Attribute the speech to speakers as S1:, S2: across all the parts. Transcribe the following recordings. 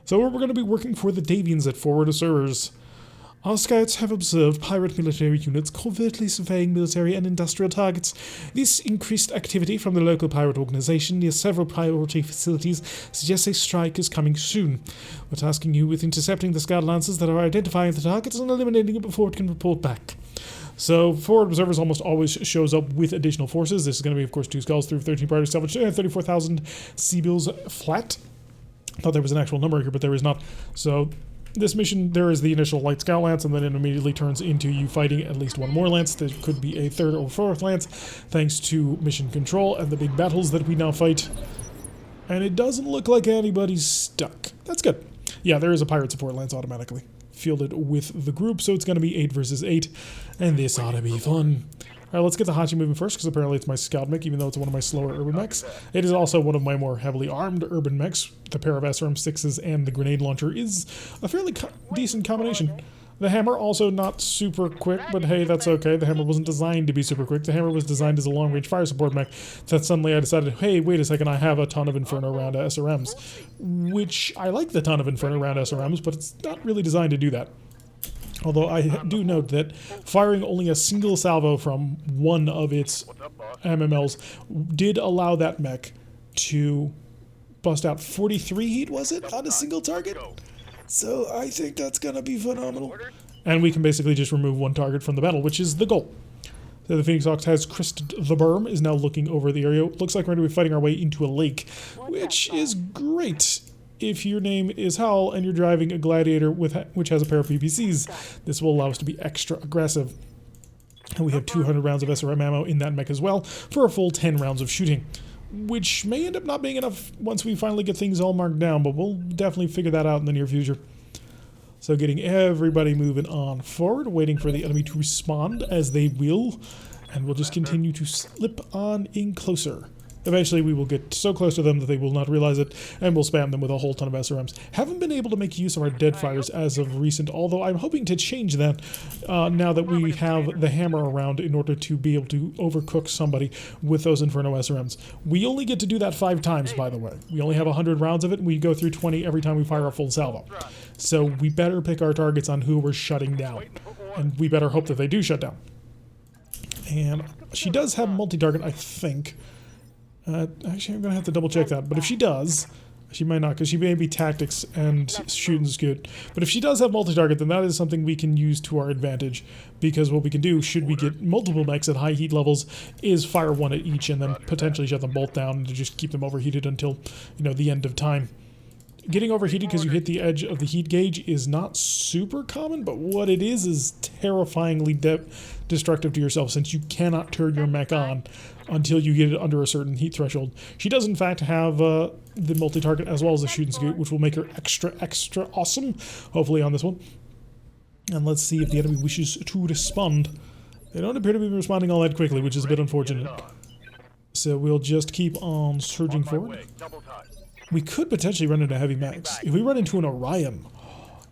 S1: So we're going to be working for the Davians at forward observers. Our scouts have observed pirate military units covertly surveying military and industrial targets. This increased activity from the local pirate organization near several priority facilities suggests a strike is coming soon. We're tasking you with intercepting the scout lancers that are identifying the targets and eliminating it before it can report back. So, forward observers almost always shows up with additional forces. This is going to be, of course, 2 skulls through 13 priority salvage, 34,000 Seabills flat. Thought there was an actual number here, but there is not. So, this mission, there is the initial light scout lance, and then it immediately turns into you fighting at least one more lance. There could be a 3rd or 4th lance, thanks to mission control and the big battles that we now fight. And it doesn't look like anybody's stuck. That's good. Yeah, there is a pirate support lance automatically fielded with the group, so it's going to be 8 versus 8, and this ought to be fun. Alright, let's get the Hachi moving first, because apparently it's my scout mech, even though it's one of my slower urban mechs. It is also one of my more heavily armed urban mechs. The pair of SRM-6s and the grenade launcher is a fairly decent combination. The hammer, also not super quick, but hey, that's okay. The hammer wasn't designed to be super quick. The hammer was designed as a long-range fire support mech. That suddenly I decided, hey, wait a second, I have a ton of Inferno round SRMs. Which, I like the ton of Inferno round SRMs, but it's not really designed to do that. Although I do note that firing only a single salvo from one of its MMLs did allow that mech to bust out 43 heat, was it, on a single target? So I think that's going to be phenomenal. And we can basically just remove one target from the battle, which is the goal. So the Phoenix Hawk has crested the berm, is now looking over the area. Looks like we're going to be fighting our way into a lake, which is great if your name is Howl and you're driving a Gladiator which has a pair of PPCs. This will allow us to be extra aggressive. And we have 200 rounds of SRM ammo in that mech as well for a full 10 rounds of shooting, which may end up not being enough once we finally get things all marked down, but we'll definitely figure that out in the near future. So getting everybody moving on forward, waiting for the enemy to respond, as they will, and we'll just continue to slip on in closer. Eventually we will get so close to them that they will not realize it, and we'll spam them with a whole ton of SRMs. Haven't been able to make use of our dead fires as of recent, although I'm hoping to change that now that we have the hammer around in order to be able to overcook somebody with those Inferno SRMs. We only get to do that 5 times, by the way. We only have 100 rounds of it, and we go through 20 every time we fire a full salvo. So we better pick our targets on who we're shutting down, and we better hope that they do shut down. And she does have multi-target, I think. Actually, I'm going to have to double check that, but if she does, she might not, because she may be tactics and shooting's good. But if she does have multi-target, then that is something we can use to our advantage, because what we can do, should we get multiple mechs at high heat levels, is fire one at each and then potentially shut them both down to just keep them overheated until, you know, the end of time. Getting overheated because you hit the edge of the heat gauge is not super common, but what it is terrifyingly destructive to yourself, since you cannot turn your mech on until you get it under a certain heat threshold. She does in fact have the multi-target as well as the shooting scoot, which will make her extra awesome, hopefully on this one. And let's see if the enemy wishes to respond. They don't appear to be responding all that quickly, which is a bit unfortunate. So we'll just keep on surging forward. We could potentially run into heavy mechs. If we run into an Orion,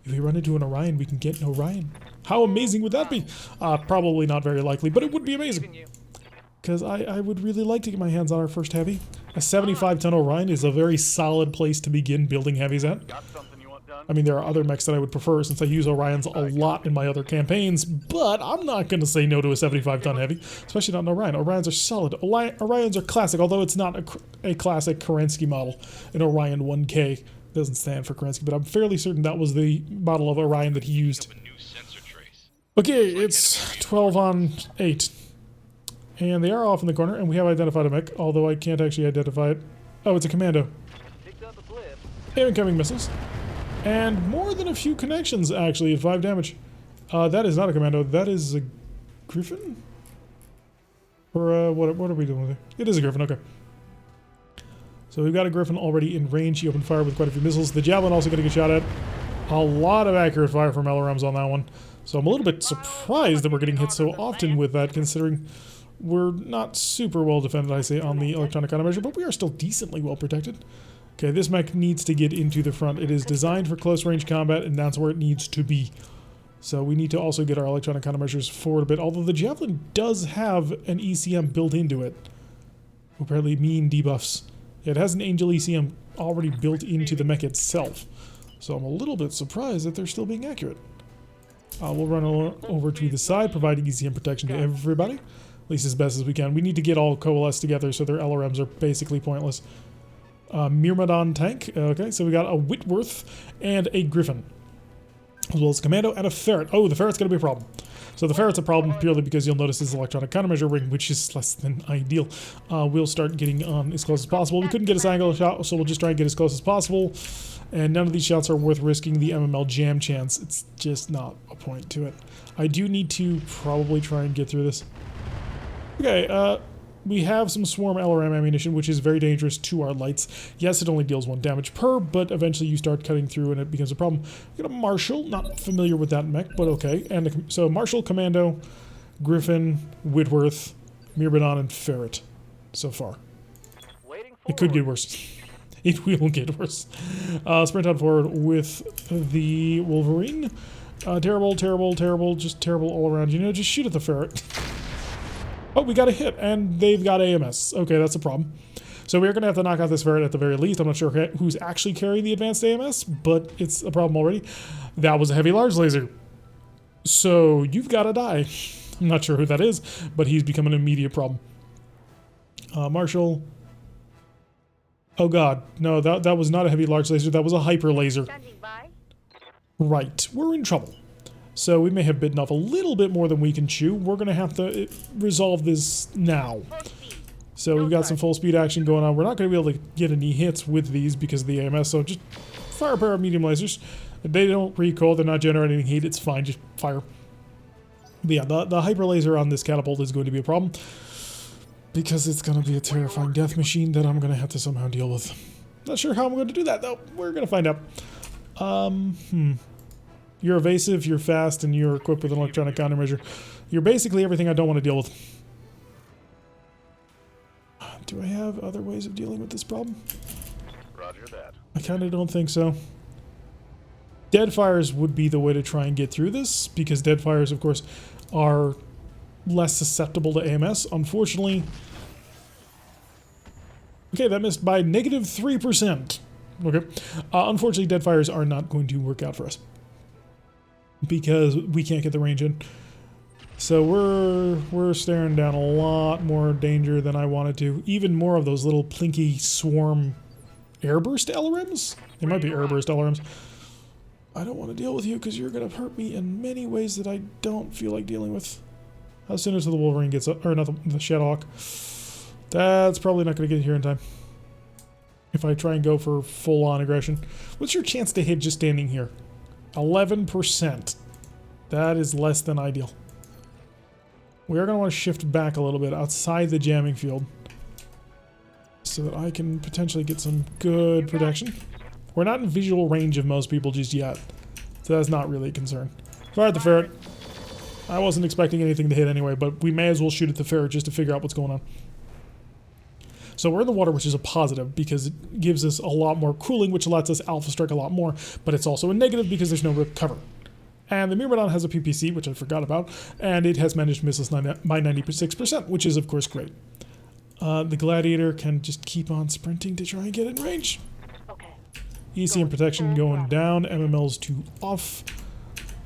S1: we can get an Orion. How amazing would that be? Probably not very likely, but it would be amazing. Because I would really like to get my hands on our first heavy. A 75-ton Orion is a very solid place to begin building heavies at. I mean, there are other mechs that I would prefer, since I use Orions a lot in my other campaigns, but I'm not going to say no to a 75-ton heavy, especially not an Orion. Orions are solid. Orions are classic, although it's not a classic Kerensky model. An Orion 1K doesn't stand for Kerensky, but I'm fairly certain that was the model of Orion that he used. Okay, it's 12 on 8. And they are off in the corner, and we have identified a mech, although I can't actually identify it. Oh, it's a commando. Incoming missiles. And more than a few connections, actually, at 5 damage. That is not a commando. That is a Griffin? Or, what are we doing with it? It is a Griffin, okay. So we've got a Griffin already in range. He opened fire with quite a few missiles. The Javelin also going to get shot at. A lot of accurate fire from LRMs on that one. So I'm a little bit surprised that we're getting hit so often with that, considering we're not super well defended, I say, on the electronic countermeasure, but we are still decently well protected. Okay, this mech needs to get into the front. It is designed for close range combat, and that's where it needs to be. So we need to also get our electronic countermeasures forward a bit, although the Javelin does have an ECM built into it. Apparently mean debuffs. It has an Angel ECM already built into the mech itself. So I'm a little bit surprised that they're still being accurate. We'll run over to the side, providing ECM protection to everybody, at least as best as we can. We need to get all coalesced together so their LRMs are basically pointless. Myrmidon tank. Okay, so we got a Whitworth and a Griffin, as well as a Commando and a Ferret. Oh, the Ferret's going to be a problem. So the Ferret's a problem purely because you'll notice his electronic countermeasure ring, which is less than ideal. We'll start getting on as close as possible. We couldn't get a angle shot, so we'll just try and get as close as possible. And none of these shots are worth risking the MML jam chance. It's just not a point to it. I do need to probably try and get through this. Okay, we have some swarm LRM ammunition, which is very dangerous to our lights. Yes, it only deals 1 damage per, but eventually you start cutting through and it becomes a problem. We got a Marshal, not familiar with that mech, but okay. And so Marshal, Commando, Griffin, Whitworth, Myrmidon, and Ferret so far. It could get worse. It will get worse. Sprint on forward with the Wolverine. Terrible, terrible, terrible, just terrible all around. You know, just shoot at the Ferret. Oh, we got a hit, and they've got AMS. Okay, that's a problem. So we're going to have to knock out this Ferret at the very least. I'm not sure who's actually carrying the advanced AMS, but it's a problem already. That was a heavy large laser. So you've got to die. I'm not sure who that is, but he's become an immediate problem. Marshall. Oh god, no, that was not a heavy large laser, that was a hyper laser. Right, we're in trouble. So we may have bitten off a little bit more than we can chew. We're going to have to resolve this now. So we've got some full speed action going on. We're not going to be able to get any hits with these because of the AMS, so just fire a pair of medium lasers. They don't recoil, they're not generating heat, it's fine, just fire. But yeah, the hyper laser on this catapult is going to be a problem, because it's going to be a terrifying death machine that I'm going to have to somehow deal with. Not sure how I'm going to do that, though. We're going to find out. You're evasive, you're fast, and you're equipped with an electronic countermeasure. You're basically everything I don't want to deal with. Do I have other ways of dealing with this problem?
S2: Roger that.
S1: I kind of don't think so. Deadfires would be the way to try and get through this, because Deadfires, of course, are less susceptible to AMS. Unfortunately... Okay, that missed by -3%. Okay. Unfortunately, Deadfires are not going to work out for us, because we can't get the range in. So we're staring down a lot more danger than I wanted to. Even more of those little plinky swarm airburst LRMs? They might be airburst LRMs. I don't want to deal with you because you're going to hurt me in many ways that I don't feel like dealing with. As soon as the Wolverine gets up, or not the Shadowhawk, that's probably not going to get here in time. If I try and go for full-on aggression. What's your chance to hit just standing here? 11%. That is less than ideal. We are going to want to shift back a little bit outside the jamming field so that I can potentially get some good protection. We're not in visual range of most people just yet, so that's not really a concern. Fire at the Ferret. I wasn't expecting anything to hit anyway, but we may as well shoot at the Ferret just to figure out what's going on. So we're in the water, which is a positive because it gives us a lot more cooling, which lets us alpha strike a lot more, but it's also a negative because there's no recover. And the Myrmidon has a PPC, which I forgot about, and it has managed to miss us by 96%, which is, of course, great. The Gladiator can just keep on sprinting to try and get in range.
S3: Okay.
S1: ECM protection going down, MML's 2 off.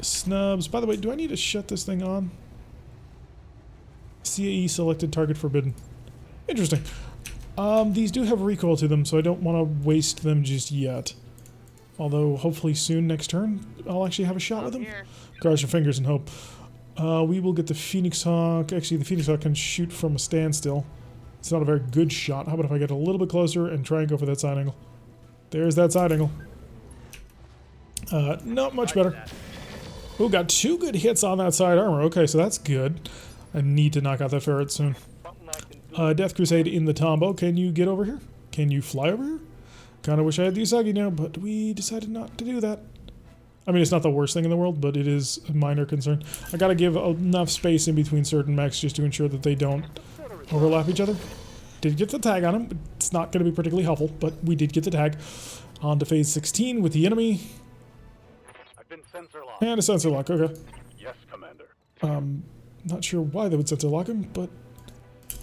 S1: Snubs. By the way, do I need to shut this thing on? CAE selected target forbidden. Interesting. These do have recoil to them, so I don't want to waste them just yet. Although, hopefully soon, next turn, I'll actually have a shot with them. Cross your fingers and hope. We will get the Phoenix Hawk. Actually, the Phoenix Hawk can shoot from a standstill. It's not a very good shot. How about if I get a little bit closer and try and go for that side angle? There's that side angle. Not much better. Oh, got 2 good hits on that side armor. Okay, so that's good. I need to knock out that Ferret soon. Death Crusade in the Tombow. Can you get over here? Can you fly over here? Kinda wish I had the Usagi now, but we decided not to do that. I mean, it's not the worst thing in the world, but it is a minor concern. I gotta give enough space in between certain mechs just to ensure that they don't overlap each other. Did get the tag on him. It's not gonna be particularly helpful, but we did get the tag. On to phase 16 with the enemy.
S2: I've been sensor locked.
S1: And a sensor lock, okay.
S2: Yes, Commander.
S1: Not sure why they would sensor lock him, but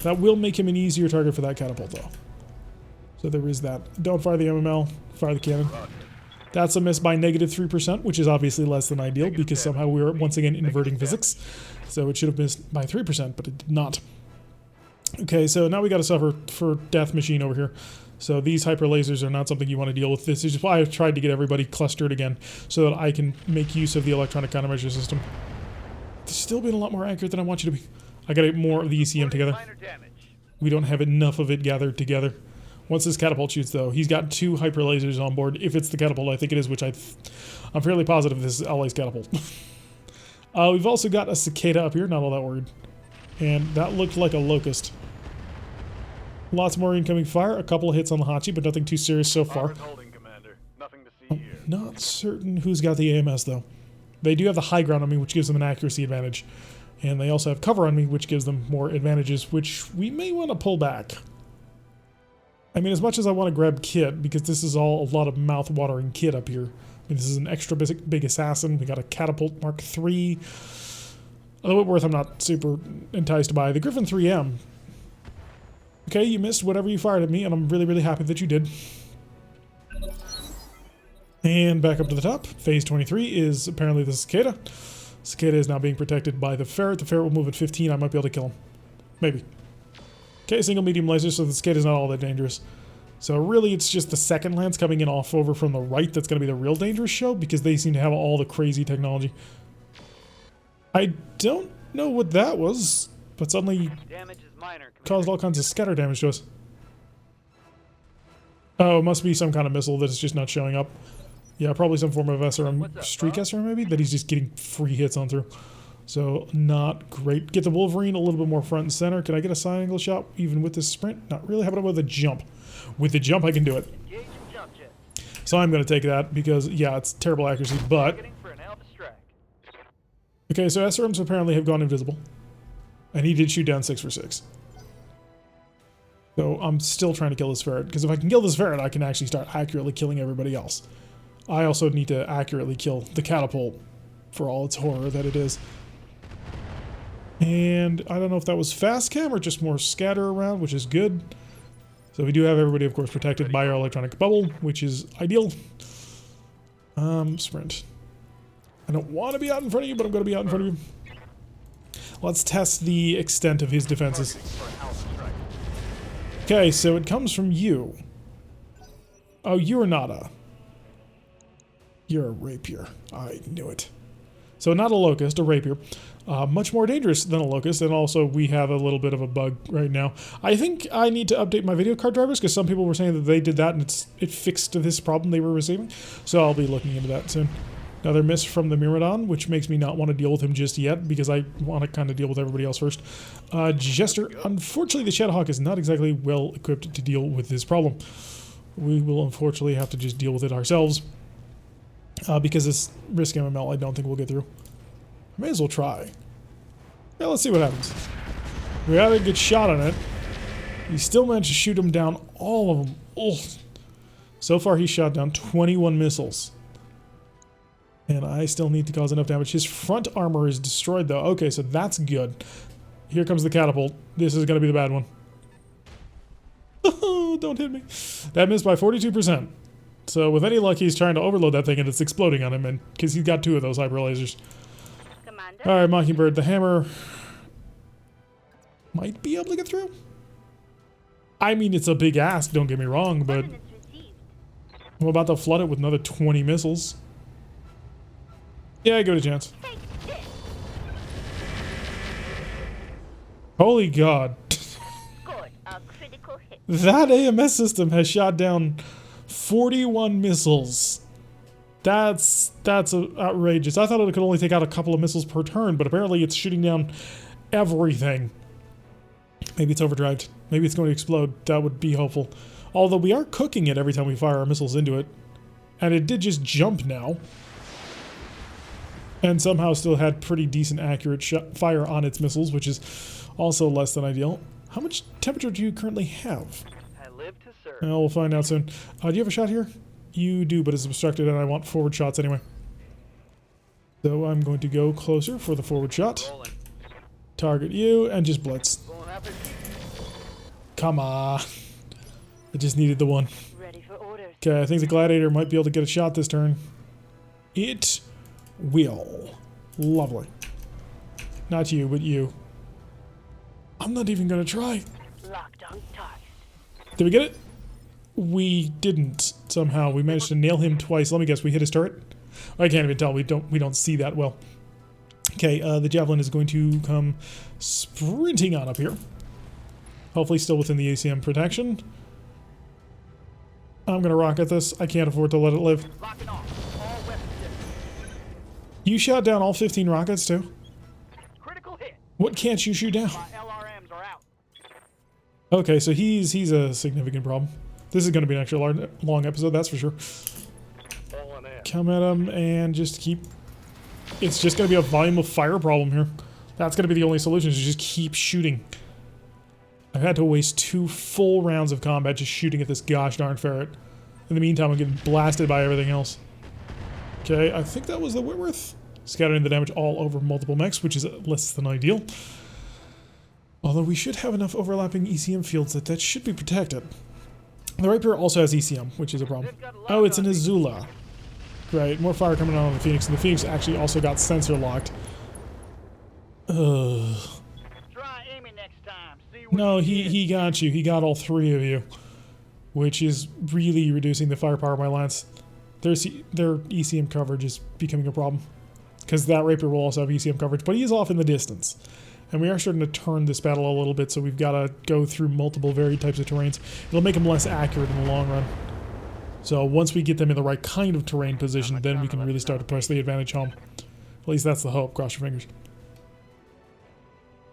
S1: that will make him an easier target for that catapult, though. So there is that. Don't fire the MML, fire the cannon. That's a miss by -3%, which is obviously less than ideal because somehow we were once again inverting physics. So it should have missed by 3%, but it did not. Okay, so now we got to suffer for death machine over here. So these hyper lasers are not something you want to deal with. This is why I've tried to get everybody clustered again so that I can make use of the electronic countermeasure system. It's still been a lot more accurate than I want you to be. I got to get more of the ECM together. We don't have enough of it gathered together. Once this catapult shoots, though, he's got 2 hyper lasers on board. If it's the catapult, I think it is, which I'm fairly positive this is LA's catapult. We've also got a cicada up here, not all that worried. And that looked like a locust. Lots more incoming fire, a couple of hits on the Hachi, but nothing too serious so far.
S2: Holding, Commander. Nothing to see here.
S1: Not certain who's got the AMS, though. They do have the high ground on me, which gives them an accuracy advantage. And they also have cover on me, which gives them more advantages, which we may want to pull back. I mean, as much as I want to grab Kit, because this is all a lot of mouth-watering Kit up here. I mean, this is an extra big assassin. We got a Catapult Mark III. The Whitworth I'm not super enticed by. The Griffin 3M. Okay, you missed whatever you fired at me, and I'm really, really happy that you did. And back up to the top. Phase 23 is apparently the cicada. Cicada is now being protected by the ferret. The ferret will move at 15. I might be able to kill him. Maybe. Okay, single medium laser, so the cicada is not all that dangerous. So really, it's just the second lance coming in off over from the right that's going to be the real dangerous show, because they seem to have all the crazy technology. I don't know what that was, but suddenly
S3: Damage is minor,
S1: caused all kinds of scatter damage to us. Oh, it must be some kind of missile that is just not showing up. Yeah, probably some form of SRM, streak SRM maybe, that he's just getting free hits on through. So, not great. Get the Wolverine a little bit more front and center. Can I get a side angle shot even with this sprint? Not really. How about with a jump? With the jump, I can do it. So I'm going to take that because, yeah, it's terrible accuracy, but... Okay, so SRMs apparently have gone invisible. And he did shoot down 6 for 6. So I'm still trying to kill this ferret, because if I can kill this ferret, I can actually start accurately killing everybody else. I also need to accurately kill the catapult, for all its horror that it is. And I don't know if that was fast cam or just more scatter around, which is good. So we do have everybody, of course, protected by our electronic bubble, which is ideal. Sprint. I don't want to be out in front of you, but I'm going to be out in front of you. Let's test the extent of his defenses. Okay, so it comes from you. Oh, you're not a... You're a rapier. I knew it. So not a locust, a rapier. Much more dangerous than a locust, and also we have a little bit of a bug right now. I think I need to update my video card drivers, because some people were saying that they did that and it fixed this problem they were receiving. So I'll be looking into that soon. Another miss from the Myrmidon, which makes me not want to deal with him just yet, because I want to kind of deal with everybody else first. Jester, unfortunately the Shadowhawk is not exactly well equipped to deal with this problem. We will unfortunately have to just deal with it ourselves. Because this risk MML I don't think we'll get through. May as well try. Yeah, let's see what happens. We had a good shot on it. He still managed to shoot him down, all of them. Oh. So far he shot down 21 missiles. And I still need to cause enough damage. His front armor is destroyed though. Okay, so that's good. Here comes the catapult. This is going to be the bad one. Don't hit me. That missed by 42%. So with any luck, he's trying to overload that thing and it's exploding on him, and because he's got 2 of those hyper lasers. All right, Mockingbird, the hammer might be able to get through. I mean, it's a big ask, don't get me wrong, but I'm about to flood it with another 20 missiles. Yeah, give it a chance. Holy God. That AMS system has shot down 41 missiles. That's outrageous. I thought it could only take out a couple of missiles per turn, but apparently it's shooting down everything. Maybe it's overdrived. Maybe it's going to explode. That would be hopeful. Although we are cooking it every time we fire our missiles into it. And it did just jump now. And somehow still had pretty decent accurate fire on its missiles, which is also less than ideal. How much temperature do you currently have?
S3: I live to serve.
S1: We'll find out soon. Do you have a shot here? You do, but it's obstructed and I want forward shots anyway. So I'm going to go closer for the forward shot.
S3: Rolling.
S1: Target you and just blitz. Come on. I just needed the one.
S4: Ready for orders.
S1: Okay, I think the Gladiator might be able to get a shot this turn. It will. Lovely. Not you, but you. I'm not even gonna try.
S3: Locked on target.
S1: Did we get it? We didn't. Somehow we managed to nail him twice. Let me guess, we hit his turret? I can't even tell. We don't see that well. Okay, the javelin is going to come sprinting on up here. Hopefully still within the ACM protection. I'm gonna rocket this. I can't afford to let it live.
S3: Locking off. All weapons set.
S1: You shot down all 15 rockets too?
S3: Critical hit.
S1: What can't you shoot down?
S3: My LRMs are out.
S1: Okay, so he's a significant problem. This is going to be an extra long episode, that's for sure. Come at him and just keep... It's just going to be a volume of fire problem here. That's going to be the only solution, is just keep shooting. I've had to waste 2 full rounds of combat just shooting at this gosh darn ferret. In the meantime, I'm getting blasted by everything else. Okay, I think that was the Whitworth. Scattering the damage all over multiple mechs, which is less than ideal. Although we should have enough overlapping ECM fields that should be protected. The Rapier also has ECM, which is a problem. Oh, it's an Azula. Right, more fire coming on the Phoenix, and the Phoenix actually also got sensor locked. Ugh.
S3: Try aiming next time. See what
S1: No,
S3: you get.
S1: he got you. He got all 3 of you. Which is really reducing the firepower of my lance. Their ECM coverage is becoming a problem. Because that Rapier will also have ECM coverage, but he is off in the distance. And we are starting to turn this battle a little bit, so we've got to go through multiple varied types of terrains. It'll make them less accurate in the long run. So once we get them in the right kind of terrain position, then we can really start to press the advantage home. At least that's the hope. Cross your fingers.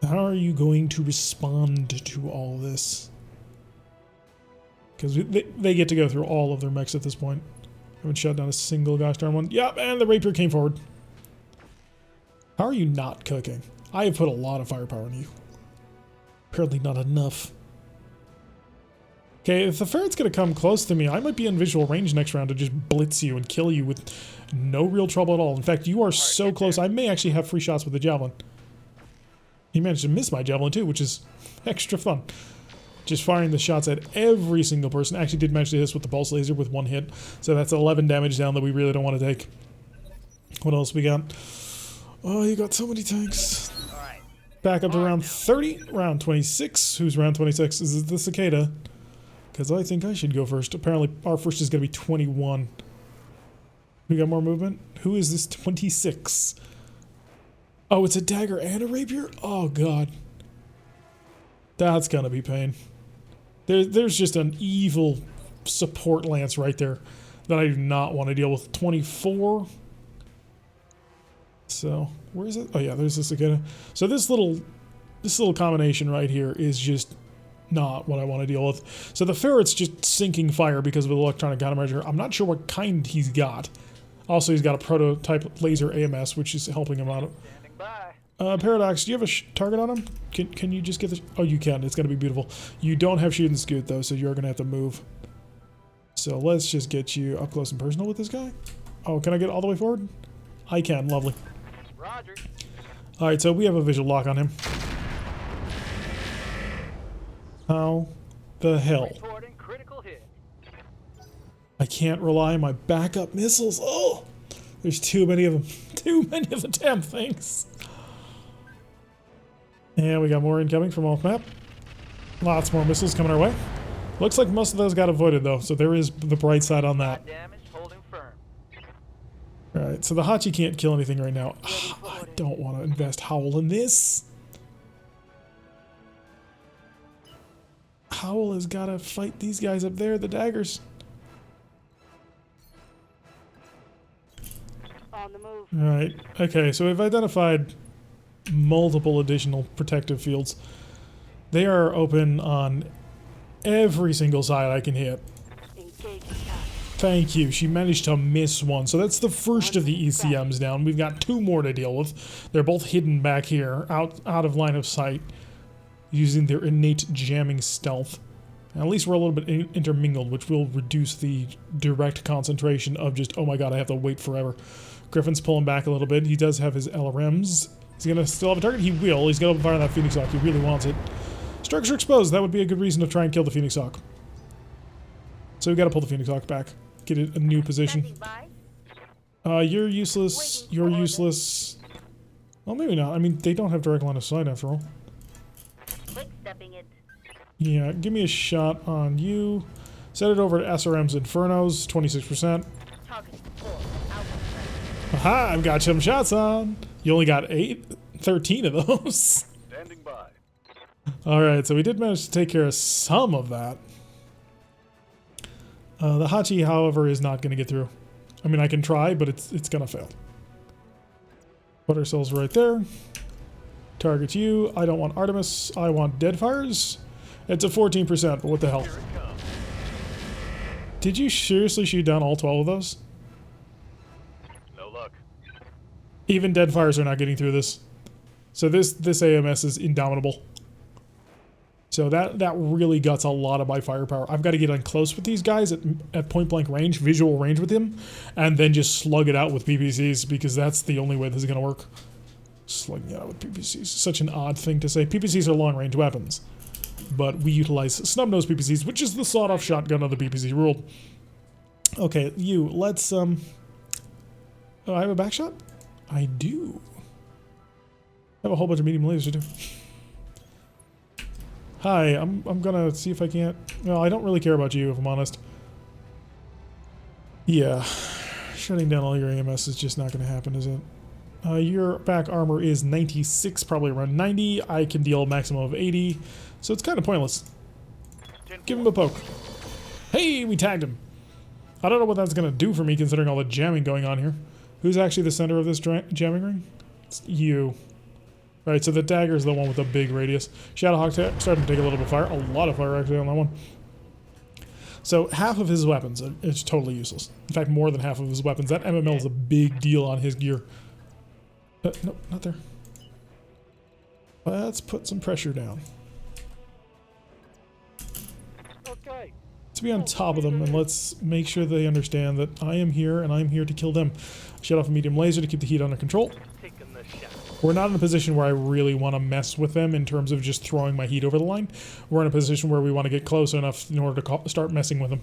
S1: How are you going to respond to all this? Because they get to go through all of their mechs at this point. Haven't shut down a single gosh darn one. Yep, and the Rapier came forward. How are you not cooking? I have put a lot of firepower in you. Apparently not enough. Okay, if the ferret's gonna come close to me, I might be in visual range next round to just blitz you and kill you with no real trouble at all. In fact, you are so close, I may actually have free shots with the javelin. He managed to miss my javelin too, which is extra fun. Just firing the shots at every single person. Actually did manage to hit us with the pulse laser with 1 hit. So that's 11 damage down that we really don't want to take. What else we got? Oh, you got so many tanks. Back up to round 30, round 26. Who's round 26? Is it the Cicada? Because I think I should go first. Apparently, our first is going to be 21. We got more movement? Who is this 26? Oh, it's a dagger and a rapier? Oh, God. That's going to be pain. There's just an evil support lance right there that I do not want to deal with. 24. So, where is it? Oh yeah, there's this again. So this little combination right here is just not what I want to deal with. So the ferret's just sinking fire because of the electronic countermeasure. I'm not sure what kind he's got. Also, he's got a prototype laser AMS, which is helping him out.
S3: Standing by.
S1: Paradox, do you have a target on him? Can you just get the... Oh, you can. It's going to be beautiful. You don't have shoot and scoot, though, so you're going to have to move. So let's just get you up close and personal with this guy. Oh, can I get all the way forward? I can. Lovely.
S3: Roger.
S1: Alright, so we have a visual lock on him. How the hell?
S3: Reporting critical hit.
S1: I can't rely on my backup missiles. Oh! There's too many of them. Too many of the damn things. And we got more incoming from off map. Lots more missiles coming our way. Looks like most of those got avoided though, so there is the bright side on that.
S3: Damage holding firm.
S1: Alright, so the Hachi can't kill anything right now. I don't want to invest Howl in this. Howl has got to fight these guys up there, the daggers.
S3: On the move.
S1: Alright, okay, so we've identified multiple additional protective fields. They are open on every single side I can hit.
S3: Engaging target.
S1: Thank you. She managed to miss one. So that's the first of the ECMs down. We've got 2 more to deal with. They're both hidden back here, out of line of sight, using their innate jamming stealth. And at least we're a little bit intermingled, which will reduce the direct concentration of just, oh my god, I have to wait forever. Griffin's pulling back a little bit. He does have his LRMs. Is he going to still have a target? He will. He's going to fire on that Phoenix Hawk. He really wants it. Structure exposed. That would be a good reason to try and kill the Phoenix Hawk. So we've got to pull the Phoenix Hawk back. get a new position.
S3: Standing by.
S1: You're useless. You're useless. Well, maybe not. I mean, they don't have direct line of sight after all.
S3: Quick stepping it.
S1: Yeah, give me a shot on you. Set it over to SRM's Infernos, 26%.
S3: Target full. Out.
S1: Aha, I've got some shots on. You only got 13 of those.
S2: Standing by.
S1: Alright, so we did manage to take care of some of that. The Hachi, however, is not going to get through. I mean, I can try, but it's going to fail. Put ourselves right there. Target you. I don't want Artemis. I want Deadfires. It's a 14%, but what the hell?
S2: Here it comes.
S1: Did you seriously shoot down all 12 of those?
S2: No luck.
S1: Even Deadfires are not getting through this. So this AMS is indomitable. So that really guts a lot of my firepower. I've got to get in close with these guys at point blank range, visual range with them, and then just slug it out with PPCs, because that's the only way this is going to work. Slugging it out with PPCs. Such an odd thing to say. PPCs are long range weapons, but we utilize snub-nose PPCs, which is the sawed-off shotgun of the PPC rule. Okay, you, let's, oh, I have a back shot? I do. I have a whole bunch of medium lasers too. Hi, I'm gonna see if I can't... Well, I don't really care about you, if I'm honest. Yeah. Shutting down all your AMS is just not gonna happen, is it? Your back armor is 96, probably around 90. I can deal a maximum of 80, so it's kind of pointless. Give him a poke. Hey, we tagged him. I don't know what that's gonna do for me, considering all the jamming going on here. Who's actually the center of this jamming ring? It's you. Right, so the dagger is the one with the big radius. Shadowhawk starting to take a little bit of fire. A lot of fire, actually, on that one. So half of his weapons is totally useless. In fact, more than half of his weapons. That MML is a big deal on his gear. No, not there. Let's put some pressure down.
S2: Okay.
S1: Let's be on top of them, and let's make sure they understand that I am here, and I'm here to kill them. Shut off a medium laser to keep the heat under control.
S2: Taking the shot.
S1: We're not in a position where I really want to mess with them in terms of just throwing my heat over the line. We're in a position where we want to get close enough in order to start messing with them.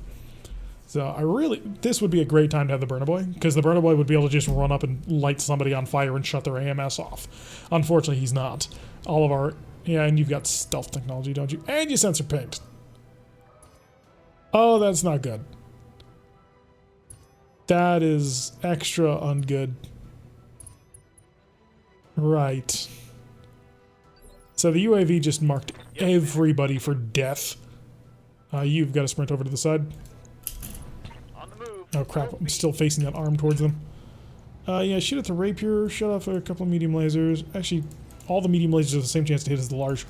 S1: So this would be a great time to have the Burner Boy, because the Burner Boy would be able to just run up and light somebody on fire and shut their AMS off. Unfortunately, he's not. All of our... Yeah, and you've got stealth technology, don't you? And you sensor pinged. Oh, that's not good. That is extra ungood. Right. So the UAV just marked everybody for death. You've got to sprint over to the side.
S2: On the move.
S1: Oh crap, I'm still facing that arm towards them. Yeah, shoot at the rapier, shut off a couple of medium lasers. Actually, all the medium lasers have the same chance to hit as the large.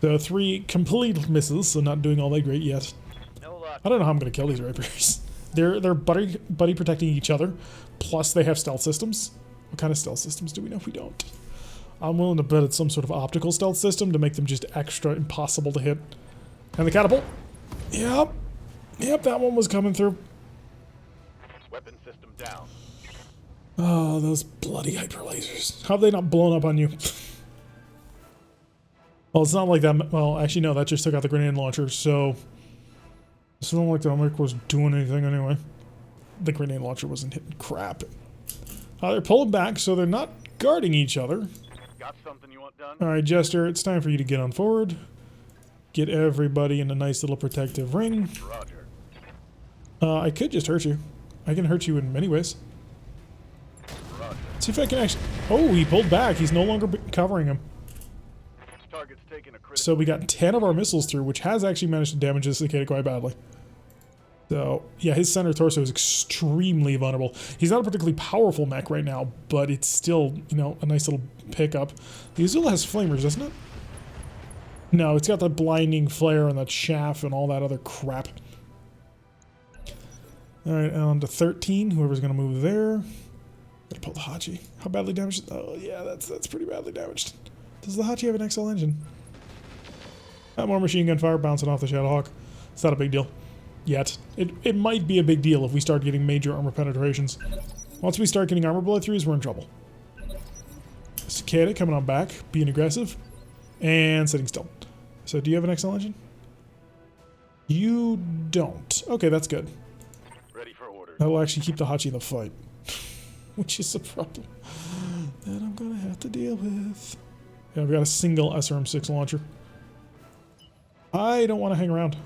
S1: So 3 complete misses, so not doing all that great yet.
S2: No luck.
S1: I don't know how I'm going to kill these rapiers. They're buddy protecting each other, plus they have stealth systems. What kind of stealth systems do we know? We don't. I'm willing to bet it's some sort of optical stealth system to make them just extra impossible to hit. And the catapult. Yep. Yep, that one was coming through.
S2: Weapon system down.
S1: Oh, those bloody hyper lasers. How have they not blown up on you? Well, it's not like that. Well, actually, no, that just took out the grenade launcher, so it's not like the mic was doing anything anyway. The grenade launcher wasn't hitting crap. They're pulling back, so they're not guarding each other.
S2: Got something you want done?
S1: Alright, Jester, it's time for you to get on forward. Get everybody in a nice little protective ring.
S2: Roger.
S1: I could just hurt you. I can hurt you in many ways.
S2: Roger.
S1: See if I can actually... Oh, he pulled back. He's no longer covering him.
S2: Target's taking a critical.
S1: So we got 10 of our missiles through, which has actually managed to damage this cicada quite badly. So, yeah, his center torso is extremely vulnerable. He's not a particularly powerful mech right now, but it's still, you know, a nice little pickup. The Azula has flamers, doesn't it? No, it's got that blinding flare and that chaff and all that other crap. Alright, on to 13. Whoever's going to move there. Gotta pull the Hachi. How badly damaged? Oh, yeah, that's pretty badly damaged. Does the Hachi have an XL engine? Got more machine gun fire bouncing off the Shadowhawk. It's not a big deal. Yet. It might be a big deal if we start getting major armor penetrations. Once we start getting armor blow-throughs, we're in trouble. Cicada coming on back, being aggressive, and sitting still. So do you have an XL engine? You don't. Okay, that's good. That'll actually keep the Hachi in the fight. Which is a problem that I'm gonna have to deal with. Yeah, we've got a single SRM-6 launcher. I don't want to hang around.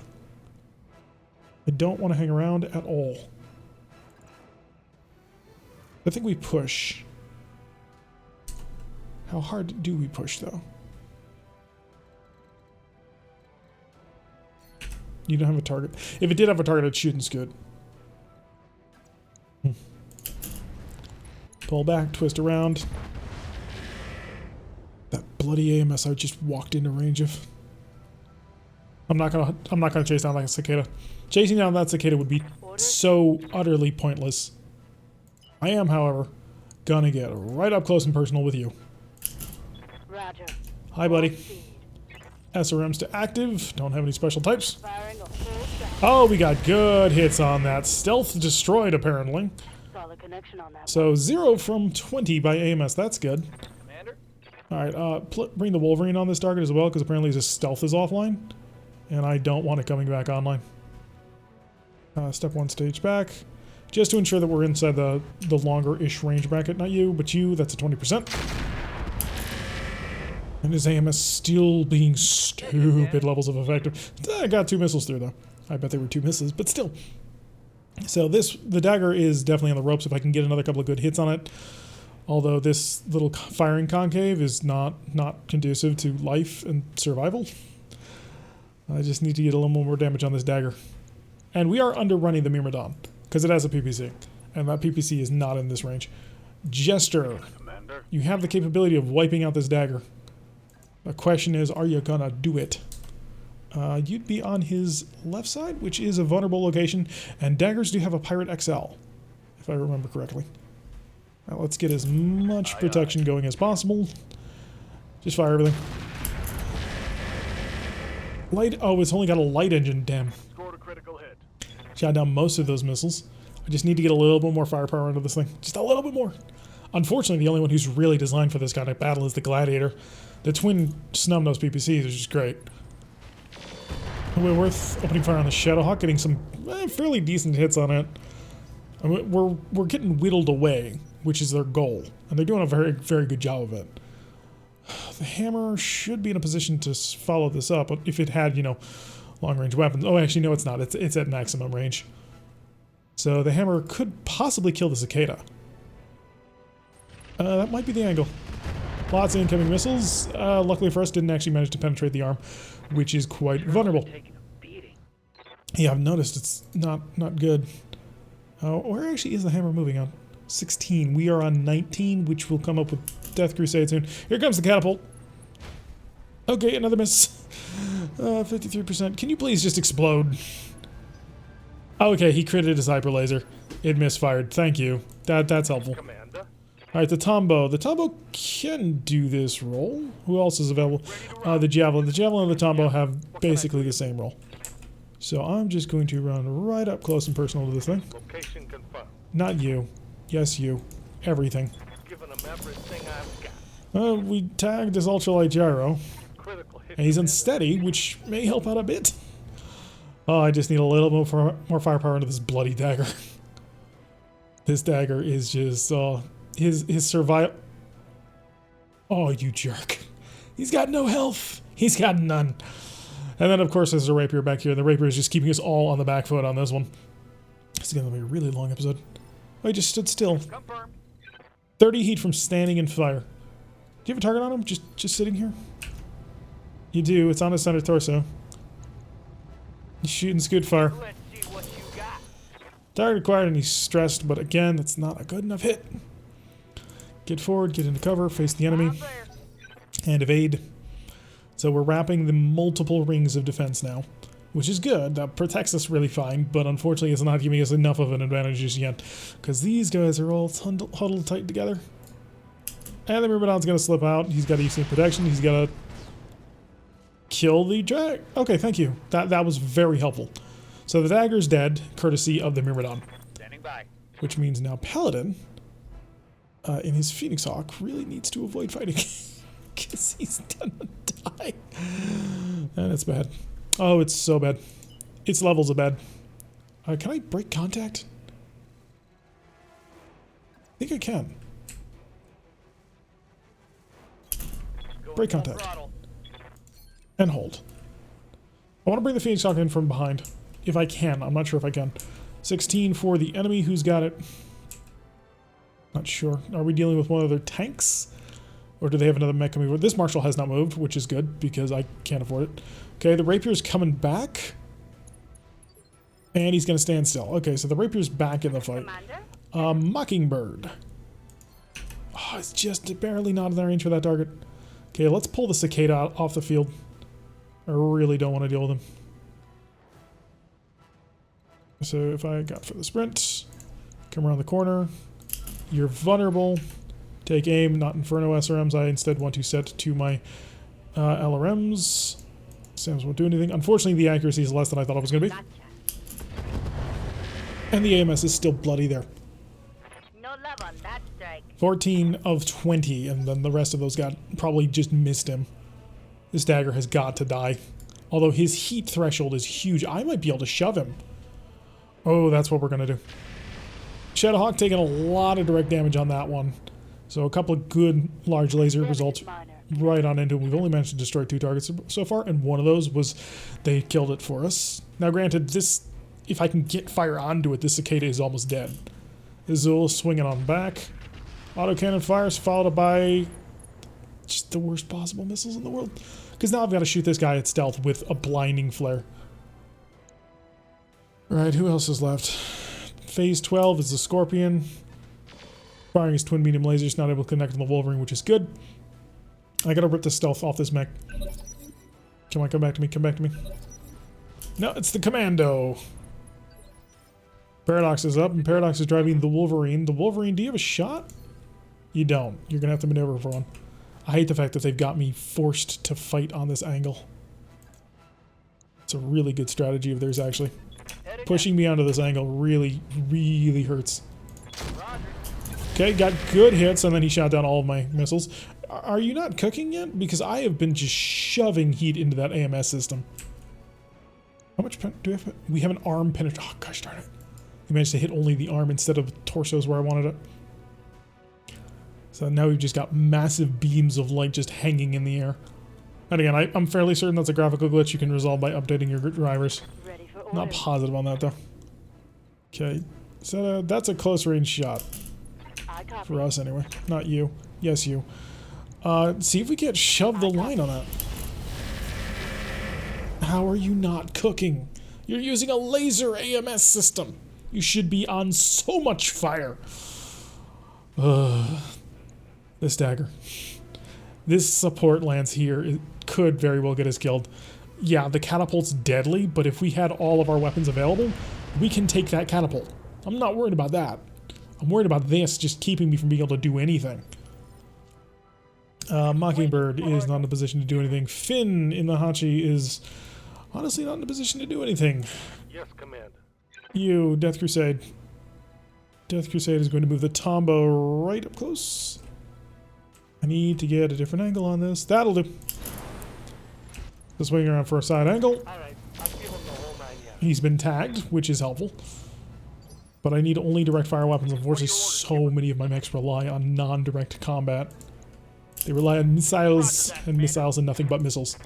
S1: I don't want to hang around at all. I think we push. How hard do we push, though? You don't have a target. If it did have a target, it's shooting good. Pull back, twist around. That bloody AMS I just walked into range of. I'm not gonna chase down like a cicada. Chasing down that cicada would be so utterly pointless. I am, however, gonna get right up close and personal with you.
S3: Roger.
S1: Hi, buddy. SRMs to active. Don't have any special types.
S3: Firing a full shot.
S1: Oh, we got good hits on that. Stealth destroyed, apparently.
S3: Solid connection on that.
S1: So 0 from 20 by AMS. That's good.
S2: Commander?
S1: Alright, bring the Wolverine on this target as well, because apparently his stealth is offline. And I don't want it coming back online. Step 1 stage back. Just to ensure that we're inside the longer-ish range bracket. Not you, but you. That's a 20%. And his AMS still being stupid levels of effective. I got 2 missiles through, though. I bet they were 2 misses, but still. So the dagger is definitely on the ropes if I can get another couple of good hits on it. Although this little firing concave is not conducive to life and survival. I just need to get a little more damage on this dagger. And we are underrunning the Myrmidon, because it has a PPC. And that PPC is not in this range. Jester,
S2: Commander?
S1: you have the capability of wiping out this dagger. The question is, are you gonna do it? You'd be on his left side, which is a vulnerable location, and daggers do have a Pirate XL, if I remember correctly. Now let's get as much protection going as possible. Just fire everything. Light, oh, it's only got a light engine, damn.
S2: Scored a critical hit.
S1: Shot down most of those missiles. I just need to get a little bit more firepower into this thing. Just a little bit more. Unfortunately, the only one who's really designed for this kind of battle is the Gladiator. The twin snub-nose PPCs is just great. We're worth opening fire on the Shadowhawk, getting some fairly decent hits on it. I mean, we're getting whittled away, which is their goal, and they're doing a very, very good job of it. The hammer should be in a position to follow this up if it had, you know, long-range weapons. Oh, actually, no, it's not. It's at maximum range. So the hammer could possibly kill the cicada. That might be the angle. Lots of incoming missiles. Luckily for us, didn't actually manage to penetrate the arm, which is quite vulnerable. Yeah, I've noticed it's not good. Where actually is the hammer moving on? 16. We are on 19, which will come up with Death Crusade soon. Here comes the catapult. Okay, another miss. 53%. Can you please just explode? Okay, he critted his hyper laser. It misfired. Thank you. That's helpful.
S2: Commander?
S1: Alright, the Tombow. The Tombow can do this role. Who else is available? The Javelin. The Javelin and the Tombow have basically the same role. So I'm just going to run right up close and personal to this thing.
S2: Location confirmed.
S1: Not you. Yes, you. Everything.
S2: Giving them everything I've got.
S1: We tagged his ultralight gyro.
S2: Critical hit.
S1: And he's unsteady, which may help out a bit. Oh, I just need a little bit more firepower into this bloody dagger. This dagger is just... his survival... Oh, you jerk. He's got no health. He's got none. And then, of course, there's a rapier back here. The rapier is just keeping us all on the back foot on this one. It's going to be a really long episode. Oh, he just stood still.
S2: Confirmed.
S1: 30 heat from standing in fire. Do you have a target on him? Just sitting here? You do. It's on his center torso. He's shooting Scoot fire.
S2: Let's see what you got.
S1: Target acquired and he's stressed, but again, that's not a good enough hit. Get forward, get into cover, face the enemy,
S2: Out there.
S1: and evade. So we're wrapping the multiple rings of defense now, which is good. That protects us really fine, but unfortunately it's not giving us enough of an advantage just yet, because these guys are all huddled tight together. And the Myrmidon's going to slip out. He's got EC protection. He's got to kill the drag. Okay, thank you. That was very helpful. So the dagger's dead, courtesy of the Myrmidon.
S2: Standing by.
S1: Which means now Paladin, in his Phoenix Hawk, really needs to avoid fighting. Because he's gonna die. And it's bad. Oh, it's so bad. Its levels are bad. Can I break contact? think I can.
S2: Going
S1: Break
S2: full
S1: contact.
S2: throttle.
S1: And hold. I want to bring the Phoenix Hawk in from behind. If I can. I'm not sure if I can. 16 for the enemy. Who's got it? Not sure. Are we dealing with one of their tanks? Or do they have another mech coming over? This Marshal has not moved, which is good because I can't afford it. Okay, the Rapier's coming back. And he's going to stand still. Okay, so the Rapier's back in the fight. Mockingbird. Oh, it's just barely not in the range for that target. Okay, let's pull the Cicada off the field. I really don't want to deal with him. So if I got for the sprint, come around the corner, you're vulnerable. Take aim, not Inferno SRMs. I instead want to set to my LRMs. Sams won't do anything. Unfortunately, the accuracy is less than I thought it was going to be. And the AMS is still bloody there.
S3: No love on that strike.
S1: 14 of 20, and then the rest of those got probably just missed him. This dagger has got to die. Although his heat threshold is huge. I might be able to shove him. Oh, that's what we're going to do. Shadowhawk taking a lot of direct damage on that one. So a couple of good large laser results right on into him. We've only managed to destroy 2 targets so far, and one of those was they killed it for us. Now granted, this, if I can get fire onto it, this Cicada is almost dead. Azul swinging on back. Autocannon fires followed by just the worst possible missiles in the world. Because now I've got to shoot this guy at stealth with a blinding flare. Alright, who else is left? Phase 12 is the Scorpion. Firing his twin medium lasers, not able to connect on the Wolverine, which is good. I gotta rip the stealth off this mech. Come on, come back to me, come back to me. No, it's the Commando. Paradox is up, and Paradox is driving the Wolverine. The Wolverine, do you have a shot? You don't. You're gonna have to maneuver for one. I hate the fact that they've got me forced to fight on this angle. It's a really good strategy of theirs, actually. Pushing me onto this angle really, really hurts. Okay, got good hits, and then he shot down all of my missiles. Are you not cooking yet? Because I have been just shoving heat into that AMS system. How much do we have? We have an arm penetration. Oh, gosh darn it. We managed to hit only the arm instead of torsos where I wanted it. So now we've just got massive beams of light just hanging in the air. And again, I'm fairly certain that's a graphical glitch you can resolve by updating your drivers. Not positive on that, though. Okay, so that's a close range shot. For us, anyway. Not you. Yes, you. See if we can't shove the line on that. How are you not cooking? You're using a laser AMS system. You should be on so much fire. This dagger. This support lance here, it could very well get us killed. Yeah, the catapult's deadly, but if we had all of our weapons available, we can take that catapult. I'm not worried about that. I'm worried about this just keeping me from being able to do anything. Mockingbird is not in a position to do anything. Finn in the Hachi is honestly not in a position to do anything.
S2: Yes, Commander.
S1: You, Death Crusade. Death Crusade is going to move the Tombow right up close. I need to get a different angle on this. That'll do. Just swing around for a side angle.
S2: Alright, I'll give him the whole 9 yards.
S1: He's been tagged, which is helpful. But I need only direct fire weapons. Unfortunately, so many of my mechs rely on non-direct combat. They rely on missiles and missiles and nothing but missiles.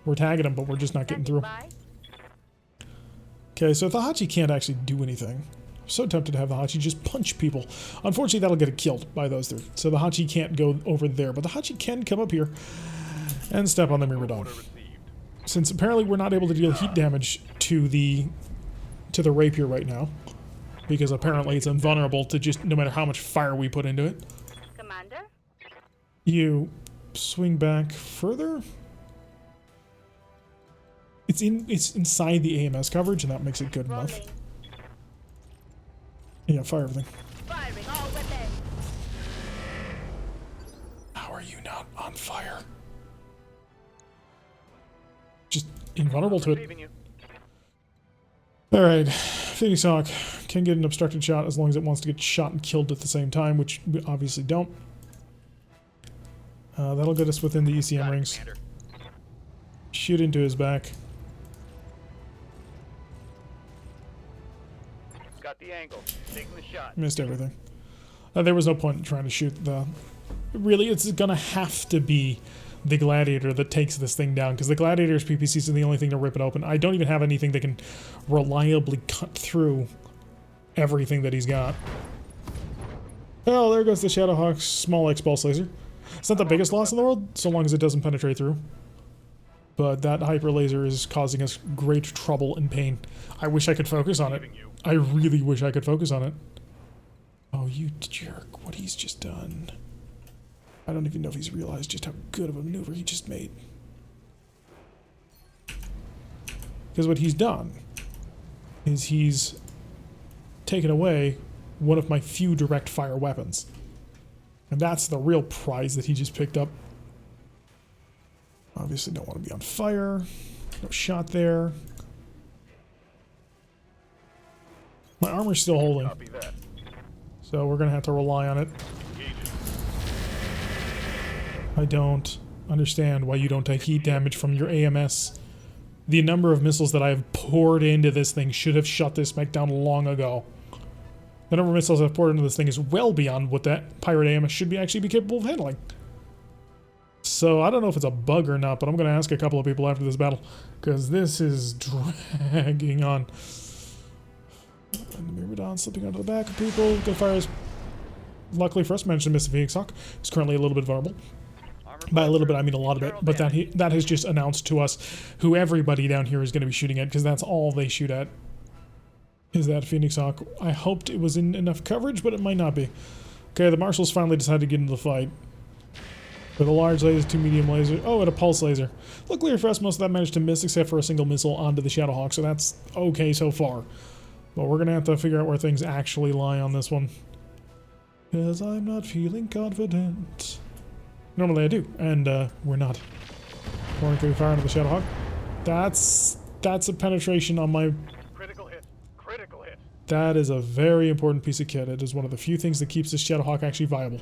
S1: We're tagging them, but we're just not getting through. Okay, so the Hachi can't actually do anything. I'm so tempted to have the Hachi just punch people. Unfortunately, that'll get it killed by those three. So the Hachi can't go over there, but the Hachi can come up here and step on the Myrmidon. Since apparently we're not able to deal heat damage to the Rapier right now, because apparently it's invulnerable to just no matter how much fire we put into it.
S3: Commander?
S1: You swing back further. It's inside the AMS coverage, and that makes it good enough. Yeah, fire everything.
S3: Firing all weapons.
S1: How are you not on fire? Just invulnerable to it. Alright, Phoenix Hawk can get an obstructed shot as long as it wants to get shot and killed at the same time, which we obviously don't. That'll get us within the ECM rings. Shoot into his back.
S2: Got the angle. Taking the shot.
S1: Missed everything. There was no point in trying to shoot the... Really, it's gonna have to be the Gladiator that takes this thing down, because the Gladiator's PPCs are the only thing to rip it open. I don't even have anything that can reliably cut through everything that he's got. Oh, there goes the Shadowhawk's small X-Pulse laser. It's not the biggest loss in the world, so long as it doesn't penetrate through. But that hyper laser is causing us great trouble and pain. I wish I could focus on it. I really wish I could focus on it. Oh, you jerk. What he's just done. I don't even know if he's realized just how good of a maneuver he just made. Because what he's done is he's taken away one of my few direct fire weapons. And that's the real prize that he just picked up. Obviously don't want to be on fire. No shot there. My armor's still holding.
S2: Copy that.
S1: So we're going to have to rely on it. I don't understand why you don't take heat damage from your AMS. The number of missiles that I have poured into this thing should have shut this mech down long ago. The number of missiles I've poured into this thing is well beyond what that pirate AMS should be actually be capable of handling. So I don't know if it's a bug or not, but I'm going to ask a couple of people after this battle, because this is dragging on. Enemy Radon slipping onto the back of people. Good fires. Luckily for us, managed to miss the Phoenix Hawk. It's currently a little bit vulnerable. By a little bit, I mean a lot of it. But that has just announced to us who everybody down here is going to be shooting at, because that's all they shoot at. Is that Phoenix Hawk. I hoped it was in enough coverage, but it might not be. Okay, the Marshals finally decided to get into the fight. With a large laser, 2 medium lasers. Oh, and a pulse laser. Luckily for us, most of that managed to miss, except for a single missile onto the Shadowhawk, so that's okay so far. But we're going to have to figure out where things actually lie on this one. Because I'm not feeling confident. Normally I do, and we're not. Pouring through fire into the Shadowhawk. That's a penetration on my...
S2: Critical hit. Critical hit.
S1: That is a very important piece of kit. It is one of the few things that keeps this Shadowhawk actually viable.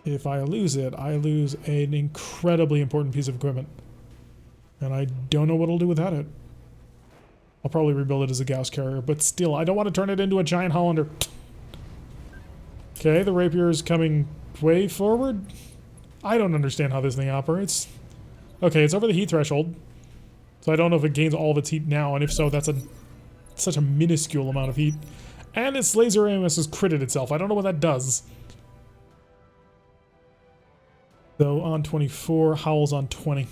S1: If I lose it, I lose an incredibly important piece of equipment. And I don't know what I'll do without it. I'll probably rebuild it as a Gauss carrier, but still, I don't want to turn it into a giant Hollander. Okay, the Rapier is coming way forward. I don't understand how this thing operates. Okay, it's over the heat threshold. So I don't know if it gains all of its heat now, and if so, that's such a minuscule amount of heat. And its laser AMS has critted itself. I don't know what that does. So on 24, Howl's on 20.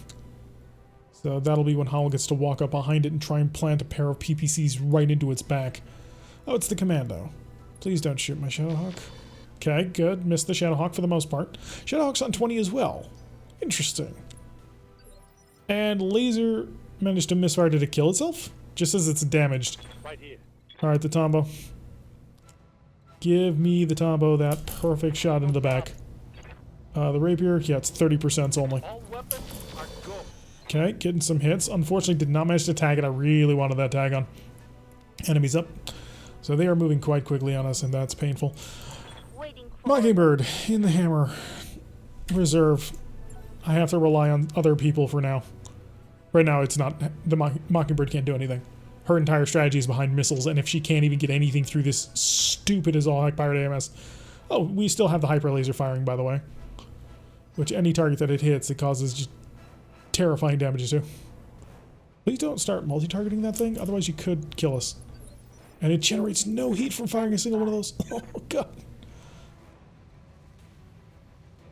S1: So that'll be when Howl gets to walk up behind it and try and plant a pair of PPCs right into its back. Oh, it's the Commando. Please don't shoot my Shadowhawk. Okay, good. Missed the Shadowhawk for the most part. Shadowhawk's on 20 as well. Interesting. And laser managed to misfire. Did it kill itself? Just as it's damaged.
S2: Right here.
S1: Alright, the Tombo. Give me the Tombo that perfect shot into the back. The Rapier, yeah, it's 30% only.
S2: All weapons are go.
S1: Okay, getting some hits. Unfortunately, did not manage to tag it. I really wanted that tag on. Enemies up. So they are moving quite quickly on us, and that's painful.
S3: Waiting for
S1: Mockingbird in the hammer. Reserve. I have to rely on other people for now. Right now, it's not... The Mockingbird can't do anything. Her entire strategy is behind missiles, and if she can't even get anything through this stupid as all heck pirate AMS... Oh, we still have the hyper laser firing, by the way. Which any target that it hits, it causes just terrifying damages to. Please don't start multi-targeting that thing, otherwise you could kill us. And it generates no heat from firing a single one of those. Oh, God.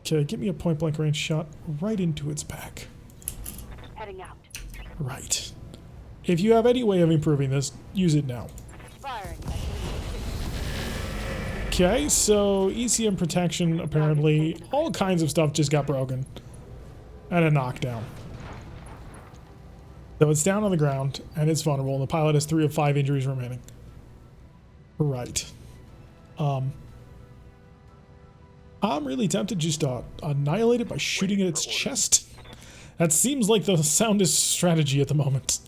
S1: Okay, give me a point-blank range shot right into its back.
S3: heading out.
S1: Right. If you have any way of improving this, use it now.
S3: Firing.
S1: Okay, so ECM protection, apparently, all kinds of stuff just got broken. And a knockdown. So it's down on the ground, and it's vulnerable, and the pilot has 3 of 5 injuries remaining. Right. I'm really tempted just to annihilate it by shooting at its chest. That seems like the soundest strategy at the moment.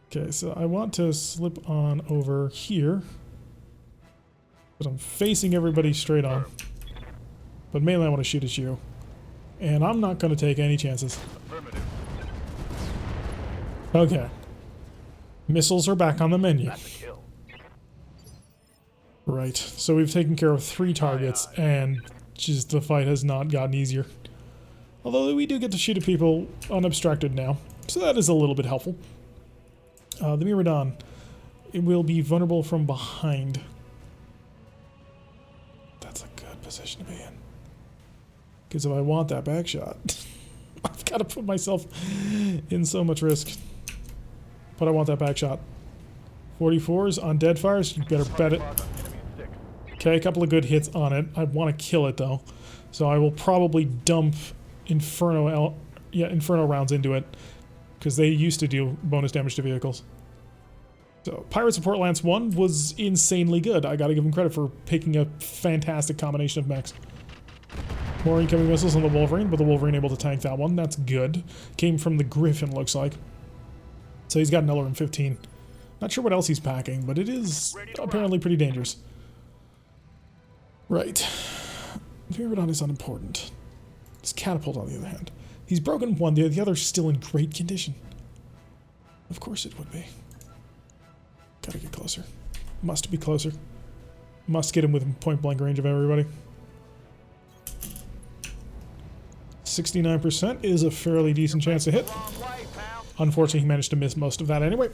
S1: Okay, so I want to slip on over here. But I'm facing everybody straight on. But mainly I want to shoot at you. And I'm not going to take any chances. Okay. Missiles are back on the menu.
S2: That's a kill.
S1: Right, so we've taken care of 3 targets, and just the fight has not gotten easier. Although we do get to shoot at people unobstructed now, so that is a little bit helpful. The Myrmidon, it will be vulnerable from behind. That's a good position to be in. Because if I want that back shot, I've got to put myself in so much risk. But I want that back shot. 44s on dead fires, you better bet it. Okay, a couple of good hits on it. I want to kill it though. So I will probably dump Inferno rounds into it. Because they used to deal bonus damage to vehicles. So, Pirate Support Lance 1 was insanely good. I gotta give him credit for picking a fantastic combination of mechs. More incoming missiles on the Wolverine, but the Wolverine able to tank that one. That's good. Came from the Griffin, looks like. So he's got an LRM 15. Not sure what else he's packing, but it is apparently pretty dangerous. Right. Myrmidon is unimportant. His Catapult, on the other hand. He's broken one, the other's still in great condition. Of course it would be. Gotta get closer. Must be closer. Must get him within point blank range of everybody. 69% is a fairly decent chance to hit. Unfortunately, he managed to miss most of that anyway.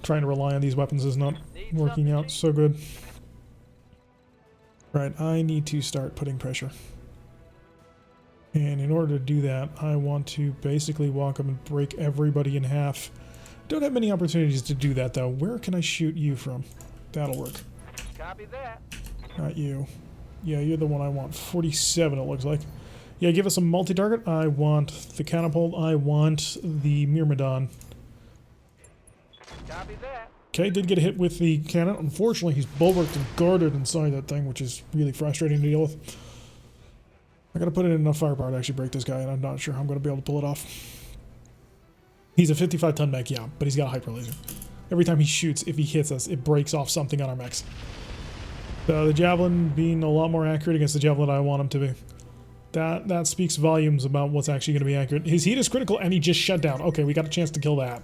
S1: Trying to rely on these weapons is not working out so good. Right, I need to start putting pressure. And in order to do that, I want to basically walk up and break everybody in half. Don't have many opportunities to do that, though. Where can I shoot you from? That'll work.
S2: Copy that.
S1: Not you. Yeah, you're the one I want. 47, it looks like. Yeah, give us a multi-target. I want the Catapult. I want the Myrmidon.
S2: Copy that.
S1: Okay, did get a hit with the cannon. Unfortunately, he's bulwarked and guarded inside that thing, which is really frustrating to deal with. I gotta put in enough firepower to actually break this guy, and I'm not sure how I'm gonna be able to pull it off. He's a 55-ton mech, yeah, but he's got a hyper laser. Every time he shoots, if he hits us, it breaks off something on our mechs. The Javelin being a lot more accurate against the Javelin I want him to be. That speaks volumes about what's actually going to be accurate. His heat is critical, and he just shut down. Okay, we got a chance to kill that.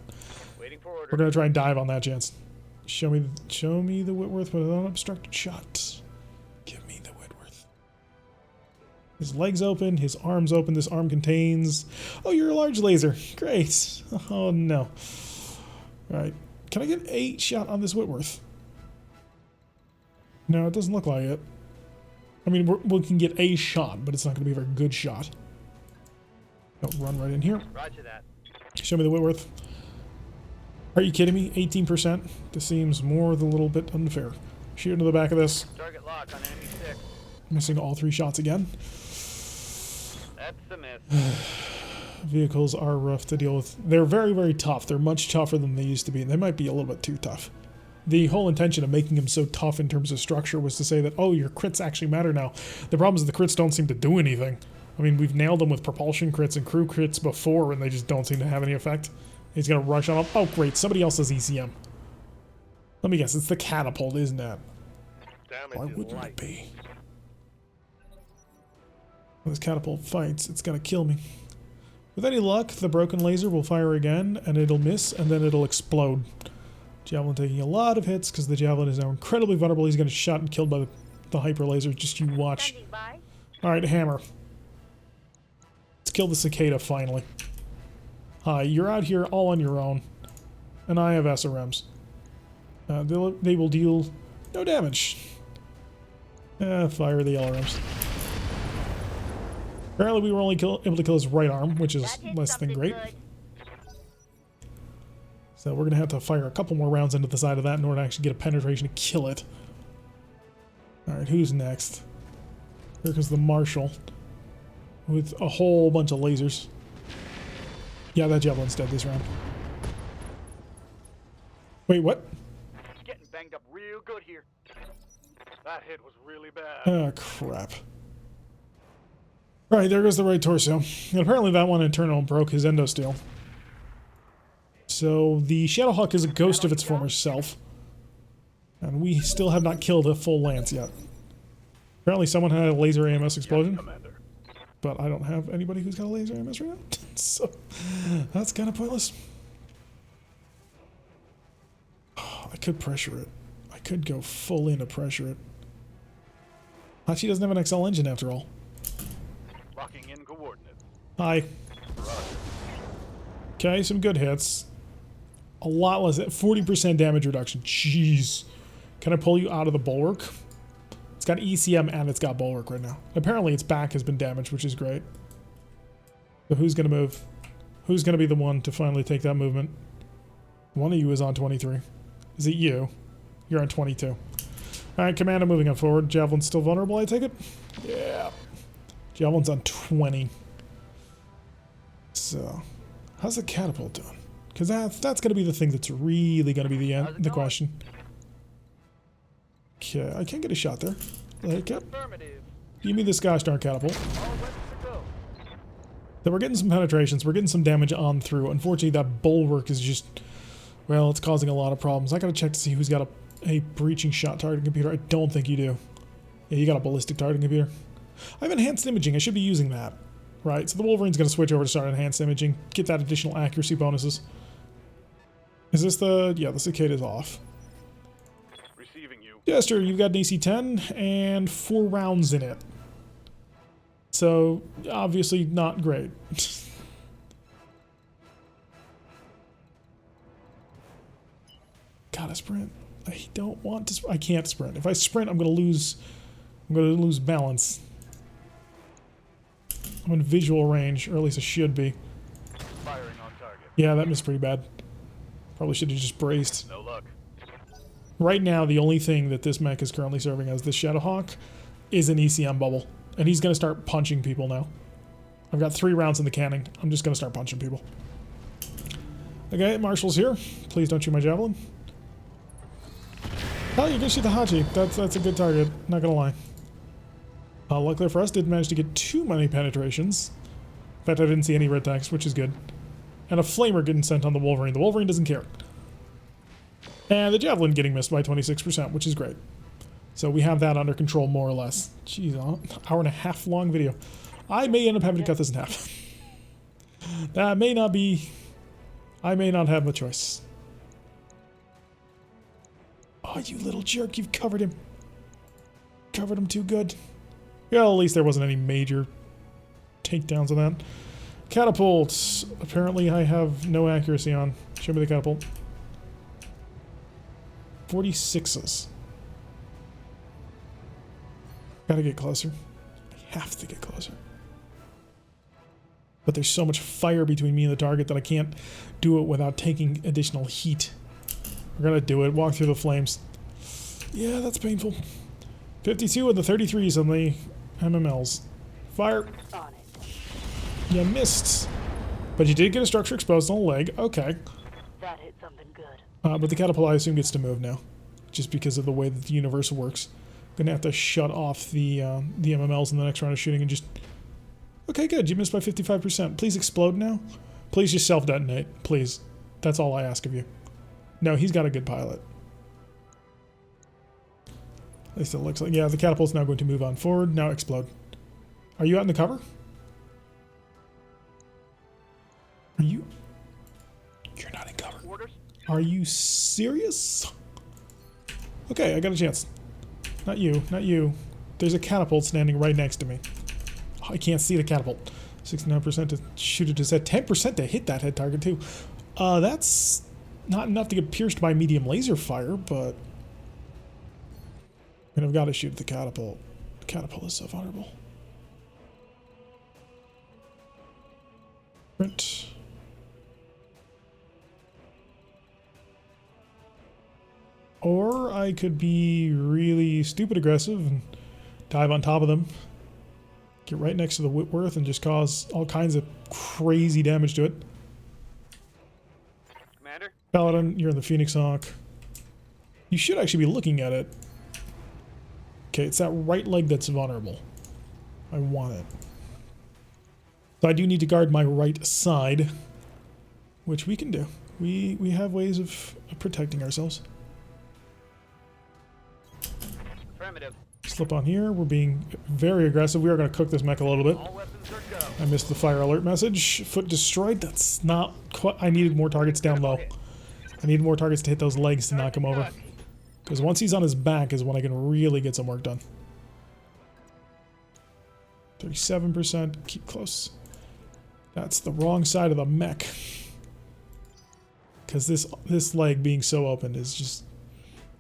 S2: Waiting for order.
S1: We're going to try and dive on that chance. Show me the Whitworth with an unobstructed shot. Give me the Whitworth. His legs open, his arms open. This arm contains... Oh, you're a large laser. Great. Oh, no. All right. Can I get a shot on this Whitworth? No, it doesn't look like it. I mean, we can get a shot, but it's not going to be a very good shot. Don't run right in here.
S2: Roger that.
S1: Show me the Whitworth. Are you kidding me? 18%? This seems more than a little bit unfair. Shoot into the back of this.
S2: Target lock on enemy 6.
S1: Missing all 3 shots again.
S2: That's the miss.
S1: Vehicles are rough to deal with. They're very, very tough. They're much tougher than they used to be. They might be a little bit too tough. The whole intention of making them so tough in terms of structure was to say that, oh, your crits actually matter now. The problem is the crits don't seem to do anything. I mean, we've nailed them with propulsion crits and crew crits before, and they just don't seem to have any effect. He's going to rush on them. Oh, great. Somebody else has ECM. Let me guess. It's the Catapult, isn't it? Why wouldn't it be? When this Catapult fights, it's going to kill me. With any luck, the broken laser will fire again, and it'll miss, and then it'll explode. Javelin taking a lot of hits because the Javelin is now incredibly vulnerable. He's going to get shot and killed by the hyper laser. Just you watch. Alright, hammer. Let's kill the cicada finally. Hi, you're out here all on your own. And I have SRMs. They will deal no damage. Fire the LRMs. Apparently we were only able to kill his right arm, which is less than great.
S3: Good.
S1: So we're going to have to fire a couple more rounds into the side of that in order to actually get a penetration to kill it. Alright, who's next? Here comes the Marshal. With a whole bunch of lasers. Yeah, that Javelin's dead this round. Wait, what?
S2: Getting banged up real good here. That hit was really bad.
S1: Oh, crap. Alright, there goes the right torso. And apparently that one internal broke his endosteel. So the Shadowhawk is a ghost of its former self. And we still have not killed a full lance yet. Apparently someone had a laser AMS explosion. But I don't have anybody who's got a laser AMS right now. So that's kind of pointless. Oh, I could pressure it. could go full in to pressure it. She doesn't have an XL engine after all.
S2: Locking in coordinates.
S1: Hi. Okay, some good hits. A lot less, 40% damage reduction. Jeez. Can I pull you out of the bulwark? It's got ECM and it's got bulwark right now. Apparently its back has been damaged, which is great. So who's going to move? Who's going to be the one to finally take that movement? One of you is on 23. Is it you? You're on 22. Alright, Commander moving on forward. Javelin's still vulnerable, I take it? Yeah. Javelin's on 20. So, how's the catapult doing? Because that's going to be the thing that's really going to be the question. Okay, I can't get a shot there. Okay. Give me this gosh darn catapult. Then we're getting some penetrations. We're getting some damage on through. Unfortunately, that bulwark is just... Well, it's causing a lot of problems. I gotta check to see who's got a breaching shot targeting computer. I don't think you do. Yeah, you got a ballistic targeting computer. I have enhanced imaging. I should be using that. Right, so the Wolverine's gonna switch over to start enhanced imaging. Get that additional accuracy bonuses. Is this the... Yeah, the Cicada's off.
S2: Receiving you.
S1: Jester, you've got an AC 10 and 4 rounds in it. So, obviously not great. Gotta sprint. I don't want to. I can't sprint. If I sprint, I'm gonna lose. I'm gonna lose balance. I'm in visual range, or at least I should be.
S2: Firing on target.
S1: Yeah, that missed pretty bad. Probably should have just braced.
S2: No luck.
S1: Right now, the only thing that this mech is currently serving as the Shadowhawk is an ECM bubble, and he's gonna start punching people now. I've got 3 rounds in the cannon. I'm just gonna start punching people. Okay, Marshall's here. Please don't shoot my javelin. Oh, you're gonna shoot the Hachi. That's a good target, not gonna lie. Luckily for us, didn't manage to get too many penetrations. In fact, I didn't see any red tags, which is good. And a flamer getting sent on the Wolverine. The Wolverine doesn't care. And the Javelin getting missed by 26%, which is great. So we have that under control, more or less. Jeez, hour and a half long video. I may end up having to cut this in half. That may not be... I may not have a choice. Oh, you little jerk, you've covered him. Covered him too good. Yeah, at least there wasn't any major takedowns on that. Catapult. Apparently I have no accuracy on. Show me the catapult. 46s. Gotta get closer. I have to get closer. But there's so much fire between me and the target that I can't do it without taking additional heat. We're gonna do it. Walk through the flames. Yeah, that's painful. 52 and the 33s on the MMLs. Fire.
S3: On it.
S1: You missed. But you did get a structure exposed on the leg. Okay.
S3: That hit something good.
S1: But the catapult, I assume, gets to move now. Just because of the way that the universe works. Gonna have to shut off the MMLs in the next round of shooting and just... Okay, good. You missed by 55%. Please explode now. Please just self-detonate. Please. That's all I ask of you. No, he's got a good pilot. At least it looks like... Yeah, the catapult's now going to move on forward. Now explode. Are you out in the cover? Are you... You're not in cover.
S2: Orders?
S1: Are you serious? Okay, I got a chance. Not you, not you. There's a catapult standing right next to me. Oh, I can't see the catapult. 69% to shoot it to his head. 10% to hit that head target too. That's not enough to get pierced by medium laser fire, but... I mean, I've got to shoot the catapult. The catapult is so vulnerable. Sprint. Or I could be really stupid aggressive and dive on top of them. Get right next to the Whitworth and just cause all kinds of crazy damage to it.
S2: Commander?
S1: Paladin, you're in the Phoenix Hawk. You should actually be looking at it. Okay, it's that right leg that's vulnerable. I want it. So I do need to guard my right side, which we can do. We have ways of protecting ourselves.
S2: Affirmative.
S1: Slip on here. We're being very aggressive. We are going to cook this mech a little bit.
S2: All weapons are go.
S1: I missed the fire alert message. Foot destroyed. That's not quite... I needed more targets down low. I needed more targets to hit those legs to knock them over. Because once he's on his back is when I can really get some work done. 37%. Keep close. That's the wrong side of the mech. Because this leg being so open is just...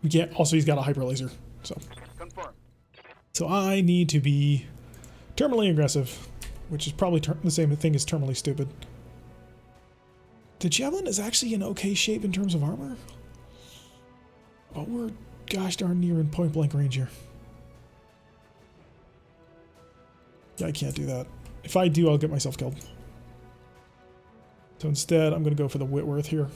S1: We can't... Also, he's got a hyper laser.
S2: Confirmed.
S1: So I need to be terminally aggressive. Which is probably the same thing as terminally stupid. The Javelin is actually in okay shape in terms of armor. But we're gosh darn near in point blank range here. Yeah, I can't do that. If I do, I'll get myself killed. So instead, I'm going to go for the Whitworth here. I'm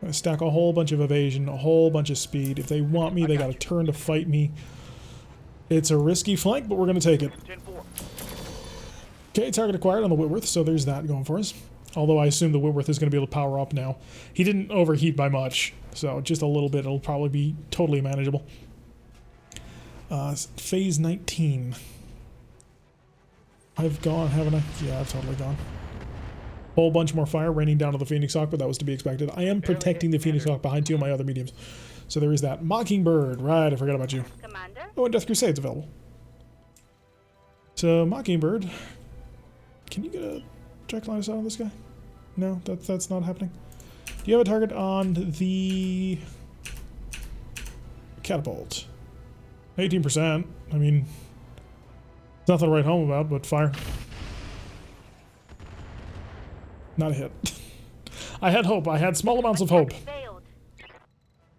S1: going to stack a whole bunch of evasion, a whole bunch of speed. If they want me, they got to turn to fight me. It's a risky flank, but we're going to take it.
S2: 10-4.
S1: Okay, target acquired on the Whitworth, so there's that going for us. Although I assume the Whitworth is going to be able to power up now. He didn't overheat by much, so just a little bit. It'll probably be totally manageable. Phase 19. I've gone, haven't I? Yeah, I've totally gone. Whole bunch more fire raining down to the Phoenix Hawk, but that was to be expected. I am protecting the Phoenix Hawk behind two of my other mediums. So there is that. Mockingbird. Right, I forgot about you.
S3: Commander?
S1: Oh, and Death Crusade's available. So, Mockingbird. Can you get a direct line of sight on this guy? No, that's not happening. Do you have a target on the Catapult? 18%. I mean, nothing to write home about, but fire. Not a hit. I had hope. I had small amounts of hope.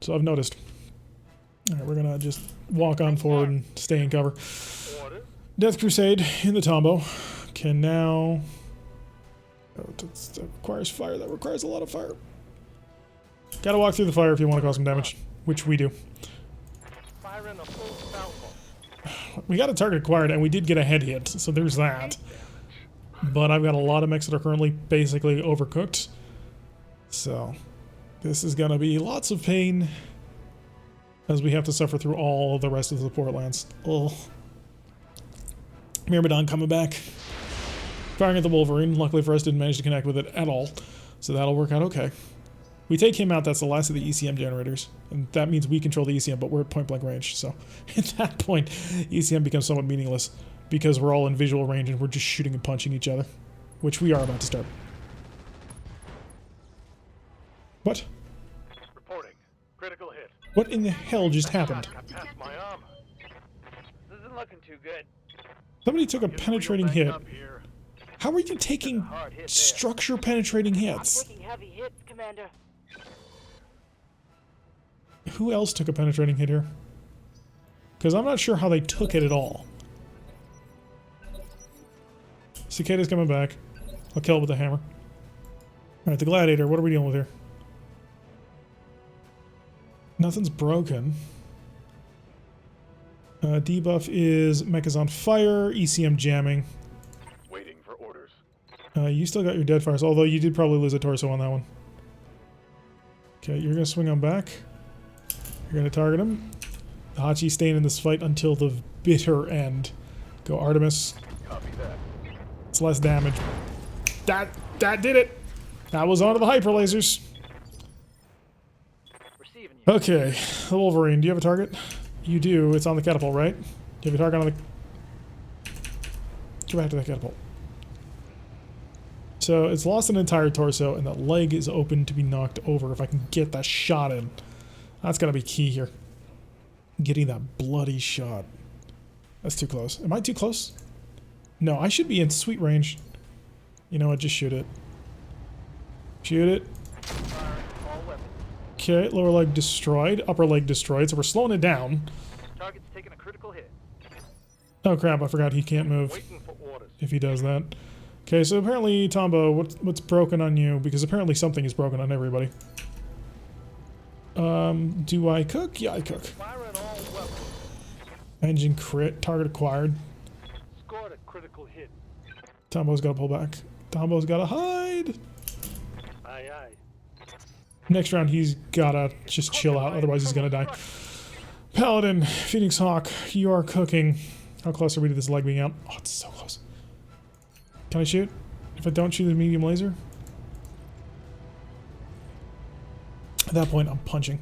S1: So I've noticed. Alright, we're gonna just walk on forward and stay in cover. Death Crusade in the Tombo can now... Oh, that requires fire. That requires a lot of fire. Gotta walk through the fire if you want to cause some damage, which we do. We got a target acquired, and we did get a head hit, so there's that. But I've got a lot of mechs that are currently basically overcooked. So, this is gonna be lots of pain as we have to suffer through all the rest of the support lands. Ugh. Myrmidon coming back. Firing at the Wolverine. Luckily for us, didn't manage to connect with it at all. So that'll work out okay. We take him out, that's the last of the ECM generators. And that means we control the ECM, but we're at point blank range. So at that point, ECM becomes somewhat meaningless because we're all in visual range and we're just shooting and punching each other. Which we are about to start. What?
S2: Reporting. Critical hit.
S1: What in the hell just happened?
S2: Got past my armor. This isn't looking too good.
S1: Somebody took a
S2: Getting
S1: penetrating
S2: real
S1: hit.
S2: banged up here.
S1: How are you taking
S2: Hard hit there.
S1: structure penetrating
S3: I'm
S1: hits?
S3: taking heavy hits, Commander.
S1: Who else took a penetrating hit here? Because I'm not sure how they took it at all. Cicada's coming back. I'll kill it with a hammer. Alright, the Gladiator, what are we dealing with here? Nothing's broken. Debuff is Mecha's on fire, ECM jamming.
S2: Waiting for orders.
S1: You still got your dead fires, although you did probably lose a torso on that one. Okay, you're going to swing on back. You're going to target him. The Hachi's staying in this fight until the bitter end. Go Artemis.
S2: Copy that.
S1: It's less damage. That did it! That was onto the hyper lasers.
S2: Receiving you.
S1: Okay, the Wolverine, do you have a target? You do. It's on the Catapult, right? Do you have a target on the... Go back to that Catapult. So it's lost an entire torso, and that leg is open to be knocked over if I can get that shot in. That's gotta be key here. Getting that bloody shot. That's too close. Am I too close? No, I should be in sweet range. You know what? Just shoot it. Shoot it.
S2: Firing all weapons.
S1: Okay, lower leg destroyed. Upper leg destroyed, so we're slowing it down.
S2: Target's taking a critical hit.
S1: Oh crap, I forgot he can't move
S2: Waiting for orders.
S1: if he does that. Okay, so apparently, Tombo, what's broken on you? Because apparently something is broken on everybody. Do I cook? Yeah, I cook.
S2: Firing all weapons.
S1: Engine crit, target acquired.
S2: Scored a critical hit.
S1: Tombo's gotta pull back. Tombo's gotta hide!
S2: Aye, aye.
S1: Next round, he's gotta just chill out, otherwise he's gonna die. Paladin, Phoenix Hawk, you are cooking. How close are we to this leg being out? Oh, it's so close. Can I shoot? If I don't shoot the medium laser? At that point, I'm punching.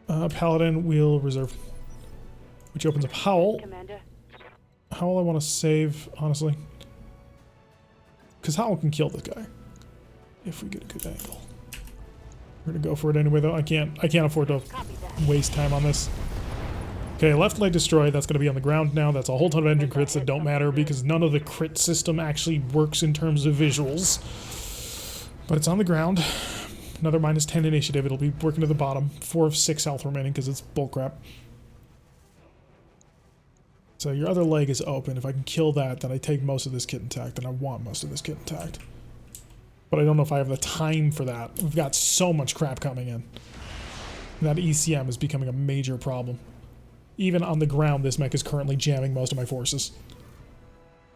S1: Paladin will reserve. Which opens up Howl.
S3: Commander.
S1: Howl I want to save, honestly. Because Howl can kill this guy. If we get a good angle. We're going to go for it anyway, though. I can't afford to
S3: Copy that.
S1: waste time on this. Okay, left leg destroyed. That's going to be on the ground now. That's a whole ton of engine crits that don't matter because none of the crit system actually works in terms of visuals. But it's on the ground. Another minus 10 initiative. It'll be working to the bottom. 4 of 6 health remaining because it's bullcrap. So your other leg is open. If I can kill that, then I take most of this kit intact, and I want most of this kit intact. But I don't know if I have the time for that. We've got so much crap coming in. That ECM is becoming a major problem. Even on the ground, this mech is currently jamming most of my forces.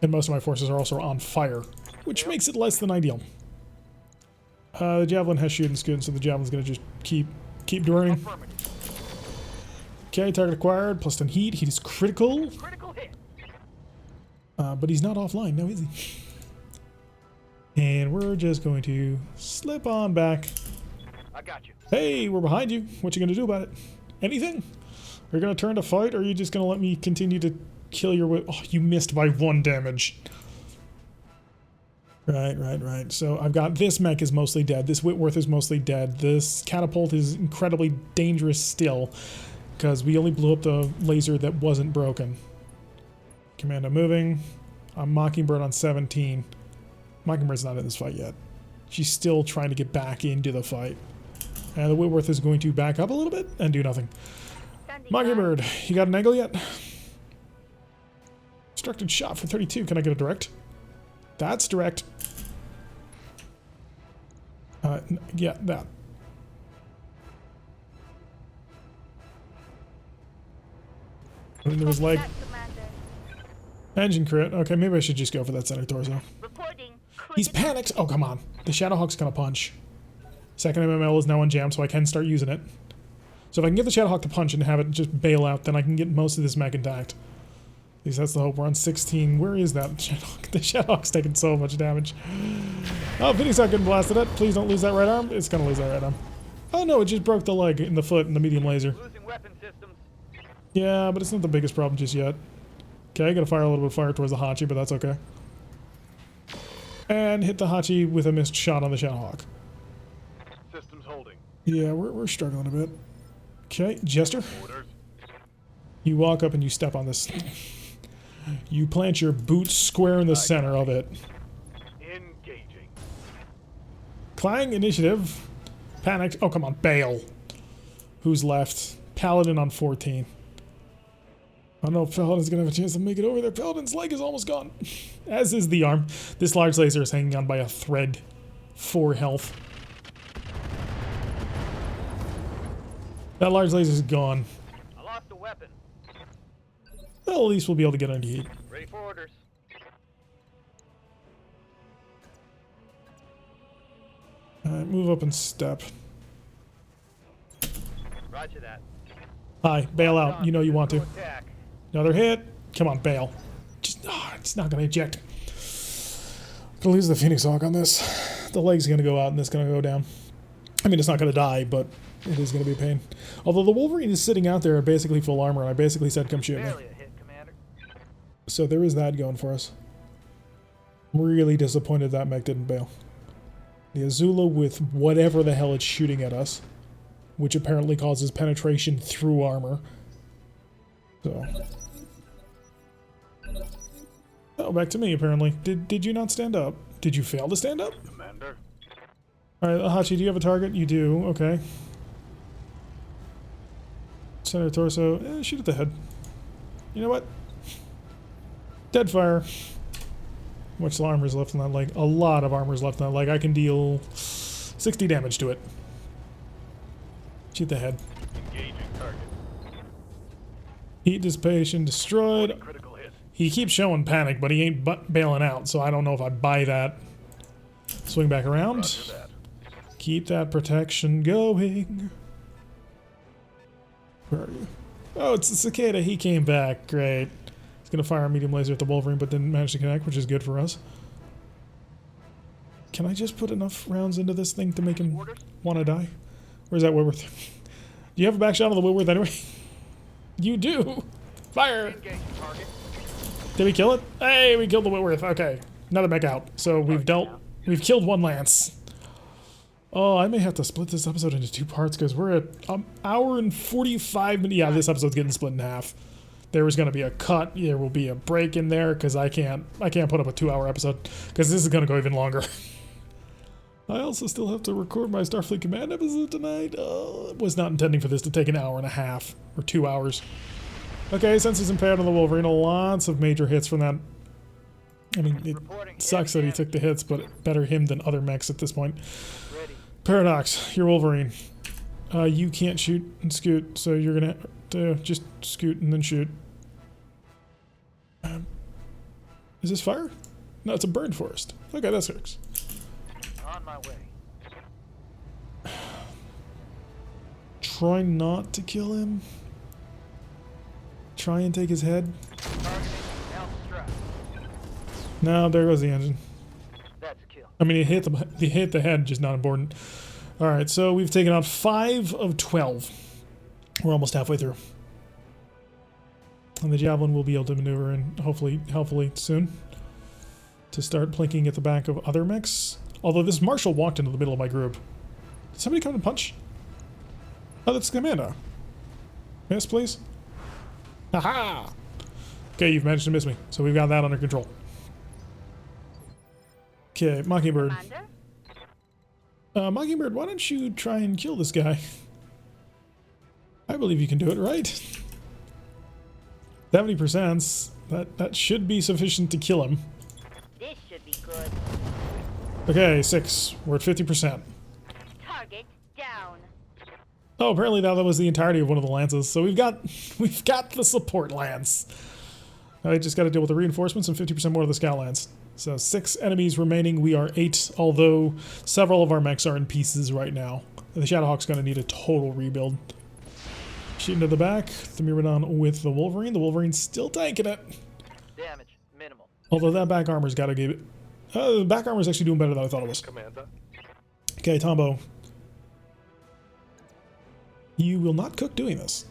S1: And most of my forces are also on fire, which makes it less than ideal. The Javelin has shooting skin, so the Javelin's going to just keep durring. Okay, target acquired, plus 10 heat. Heat is critical.
S2: Critical hit.
S1: But he's not offline now, is he? And we're just going to slip on back.
S2: I got you.
S1: Hey, we're behind you. What you going to do about it? Anything? Are you going to turn to fight, or are you just going to let me continue to kill your... Oh, you missed by 1 damage. Right. So I've got this mech is mostly dead. This Whitworth is mostly dead. This Catapult is incredibly dangerous still because we only blew up the laser that wasn't broken. Commando moving. I'm Mockingbird on 17. Mockingbird's not in this fight yet. She's still trying to get back into the fight. And the Whitworth is going to back up a little bit and do nothing. Mockingbird, you got an angle yet? Instructed shot for 32. Can I get a direct? That's direct. Yeah, that. And there was leg. Engine crit. Okay, maybe I should just go for that center torso. He's panicked. Oh, come on. The Shadowhawk's gonna punch. Second MML is now on jam, so I can start using it. So if I can get the Shadowhawk to punch and have it just bail out, then I can get most of this mech intact. At least that's the hope. We're on 16. Where is that Shadowhawk? The Shadowhawk's taking so much damage. Oh, Phoenix not getting blasted at. Please don't lose that right arm. It's gonna lose that right arm. Oh no, it just broke the leg in the foot in the medium laser.
S2: Losing weapon systems.
S1: Yeah, but it's not the biggest problem just yet. Okay, gotta fire a little bit of fire towards the Hachi, but that's okay. And hit the Hachi with a missed shot on the Shadowhawk.
S2: Systems holding.
S1: Yeah, we're struggling a bit. Okay, Jester.
S2: Orders.
S1: You walk up and you step on this. You plant your boots square in the center of it.
S2: Engaging.
S1: Clang, initiative. Panicked. Oh, come on, bail. Who's left? Paladin on 14. I don't know if Paladin's gonna have a chance to make it over there. Paladin's leg is almost gone. As is the arm. This large laser is hanging on by a thread. 4 health. That large laser is gone.
S2: I lost a weapon.
S1: Well, at least we'll be able to get under heat.
S2: Ready for orders.
S1: Alright, move up and step.
S2: Roger that.
S1: Hi, bail out. You know you want to.
S2: Attack.
S1: Another hit. Come on, bail. Just, it's not going to eject. Gonna lose the Phoenix Hawk on this. The leg's going to go out and it's going to go down. I mean, it's not going to die, but it is going to be a pain. Although the Wolverine is sitting out there in basically full armor, and I basically said, come shoot me.
S2: Barely a hit, Commander.
S1: So there is that going for us. I'm really disappointed that mech didn't bail. The Azula with whatever the hell it's shooting at us, which apparently causes penetration through armor. So. Oh, back to me, apparently. Did you not stand up? Did you fail to stand up?
S2: Commander.
S1: Alright, Hachi, do you have a target? You do, okay. Center torso. Shoot at the head. You know what? Dead fire. How much armor is left on that leg? A lot of armor is left on that leg. I can deal 60 damage to it. Shoot the head.
S2: Engaging target.
S1: Heat dissipation destroyed.
S2: Critical hit.
S1: He keeps showing panic, but he ain't bailing out, so I don't know if I buy that. Swing back around.
S2: Roger that.
S1: Keep that protection going. Where are you? Oh, it's the Cicada. He came back. Great. He's going to fire a medium laser at the Wolverine, but didn't manage to connect, which is good for us. Can I just put enough rounds into this thing to make him want to die? Where's that Whitworth? Do you have a back shot on the Whitworth anyway? You do. Fire.
S2: Engage the target.
S1: Did we kill it? Hey, we killed the Whitworth. Okay, another mech out. So we've killed one lance. Oh, I may have to split this episode into 2 parts because we're at an hour and 45 minutes. Yeah, this episode's getting split in half. There was going to be a cut. There will be a break in there because I can't put up a 2-hour episode because this is going to go even longer. I also still have to record my Starfleet Command episode tonight. I was not intending for this to take an hour and a half or 2 hours. Okay, senses impaired on the Wolverine. Lots of major hits from that. I mean, it sucks that he took the hits, but better him than other mechs at this point.
S2: Ready.
S1: Paradox, you're Wolverine. You can't shoot and scoot, so you're gonna have to just scoot and then shoot. Is this fire? No, it's a bird forest. Okay, that works.
S2: On my way.
S1: Try not to kill him. Try and take his head.
S2: Targeting. Now strike.
S1: No, there goes the engine.
S2: That's a kill.
S1: I mean, he hit the head, just not important. All right, so we've taken out 5 of 12. We're almost halfway through. And the Javelin will be able to maneuver in, hopefully soon, to start plinking at the back of other mechs. Although this Marshal walked into the middle of my group. Did somebody come and punch? Oh, that's the Commander. Miss, please. Aha! Okay, you've managed to miss me, so we've got that under control. Okay, Mockingbird. Mockingbird, why don't you try and kill this guy? I believe you can do it, right? 70%. That should be sufficient to kill him.
S3: This should be good.
S1: Okay, 6. We're at 50%.
S3: Target down.
S1: Oh, apparently that was the entirety of one of the lances. So we've got the support lance. Now we just got to deal with the reinforcements and 50% more of the scout lance. So 6 enemies remaining. We are 8, although several of our mechs are in pieces right now. The Shadowhawk's going to need a total rebuild. Shooting to the back. The Myrmidon with the Wolverine. The Wolverine's still tanking it.
S2: Damage minimal.
S1: Although that back armor's got to give it. The back armor's actually doing better than I thought it was.
S2: Commander.
S1: Okay, Tombo. You will not cook doing this.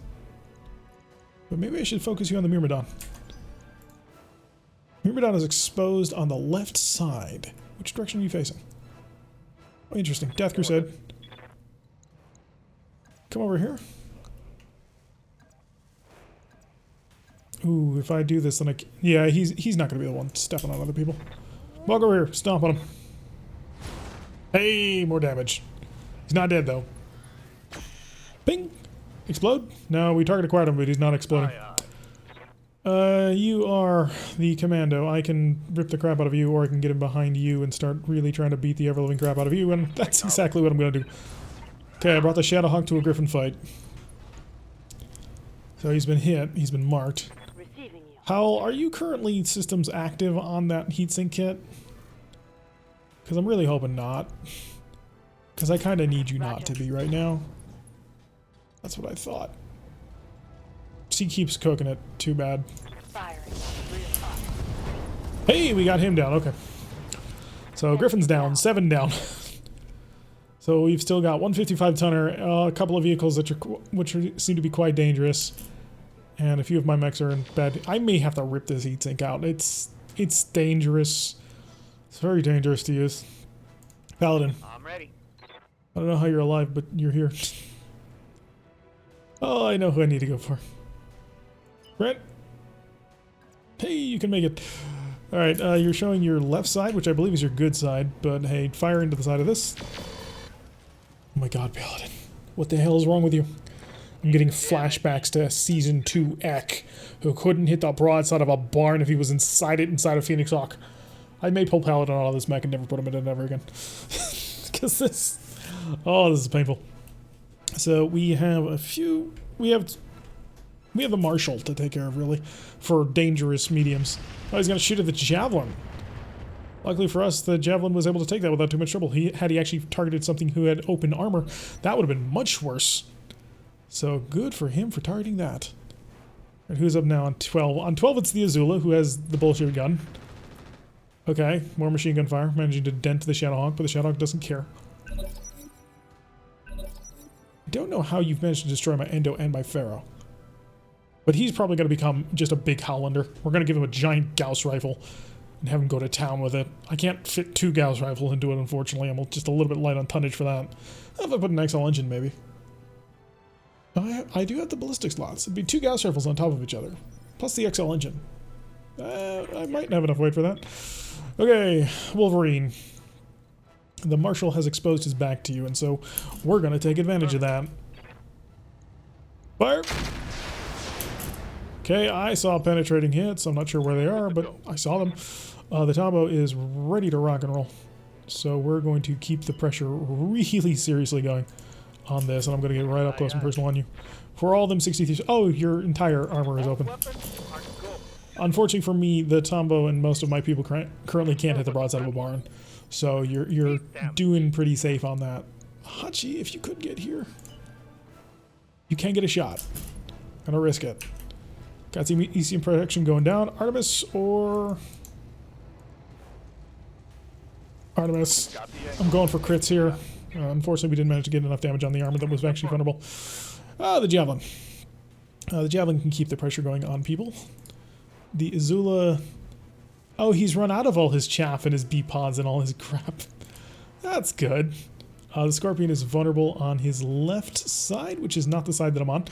S1: But maybe I should focus you on the Myrmidon. Myrmidon is exposed on the left side. Which direction are you facing? Oh, interesting. Death Crusade. Come over here. Ooh, if I do this, then yeah, he's not going to be the one stepping on other people. Walk over here. Stomp on him. Hey, more damage. He's not dead, though. Bing! Explode? No, we target acquired him, but he's not exploding. You are the commando. I can rip the crap out of you, or I can get him behind you and start really trying to beat the ever-living crap out of you, and that's exactly what I'm going to do. Okay, I brought the Shadowhawk to a Griffin fight. So he's been hit. He's been marked.
S3: Receiving you.
S1: Howl, are you currently systems active on that heatsink kit? Because I'm really hoping not. Because I kind of need you not to be right now. That's what I thought. She keeps cooking it. Too bad.
S3: Firing. Real hot.
S1: Hey, we got him down. Okay. So Griffin's down. 7 down. So we've still got 155 tonner, a couple of vehicles which seem to be quite dangerous, and a few of my mechs are in bad. I may have to rip this heatsink out. It's dangerous. It's very dangerous to use. Paladin.
S2: I'm ready.
S1: I don't know how you're alive, but you're here. Oh, I know who I need to go for. Brent. Hey, you can make it. All right, you're showing your left side, which I believe is your good side, but hey, fire into the side of this. Oh my god, Paladin. What the hell is wrong with you? I'm getting flashbacks to Season 2 Eck, who couldn't hit the broadside of a barn if he was inside a Phoenix Hawk. I may pull Paladin out of this mech and never put him in it ever again. Because this... Oh, this is painful. So we have a few... We have the Marshal to take care of, really, for dangerous mediums. Oh, he's going to shoot at the Javelin. Luckily for us, the Javelin was able to take that without too much trouble. Had he actually targeted something who had open armor, that would have been much worse. So good for him for targeting that. And who's up now on 12? On 12, it's the Azula, who has the bullshit gun. Okay, more machine gun fire, managing to dent the Shadowhawk, but the Shadowhawk doesn't care. I don't know how you've managed to destroy my Endo and my Pharaoh. But he's probably going to become just a big Howlander. We're going to give him a giant Gauss rifle and have him go to town with it. I can't fit 2 Gauss rifles into it, unfortunately. I'm just a little bit light on tonnage for that. If I put an XL engine, maybe. I do have the ballistic slots. It'd be 2 Gauss rifles on top of each other. Plus the XL engine. I might have enough weight for that. Okay, Wolverine. The Marshal has exposed his back to you, and so we're going to take advantage of that. Fire! Okay, I saw penetrating hits. I'm not sure where they are, but I saw them. The Tombo is ready to rock and roll. So we're going to keep the pressure really seriously going on this, and I'm going to get right up close and personal on you. For all them 63... Oh, your entire armor is open. Unfortunately for me, the Tombo and most of my people currently can't hit the broadside of a barn. So you're doing pretty safe on that. Hachi, if you could get here. You can get a shot. Gonna risk it. Got some ECM protection going down. Artemis or... Artemis. I'm going for crits here. Unfortunately, we didn't manage to get enough damage on the armor that was actually vulnerable. The Javelin. The Javelin can keep the pressure going on people. The Azula... Oh, he's run out of all his chaff and his bee-pods and all his crap. That's good. The Scorpion is vulnerable on his left side, which is not the side that I'm on.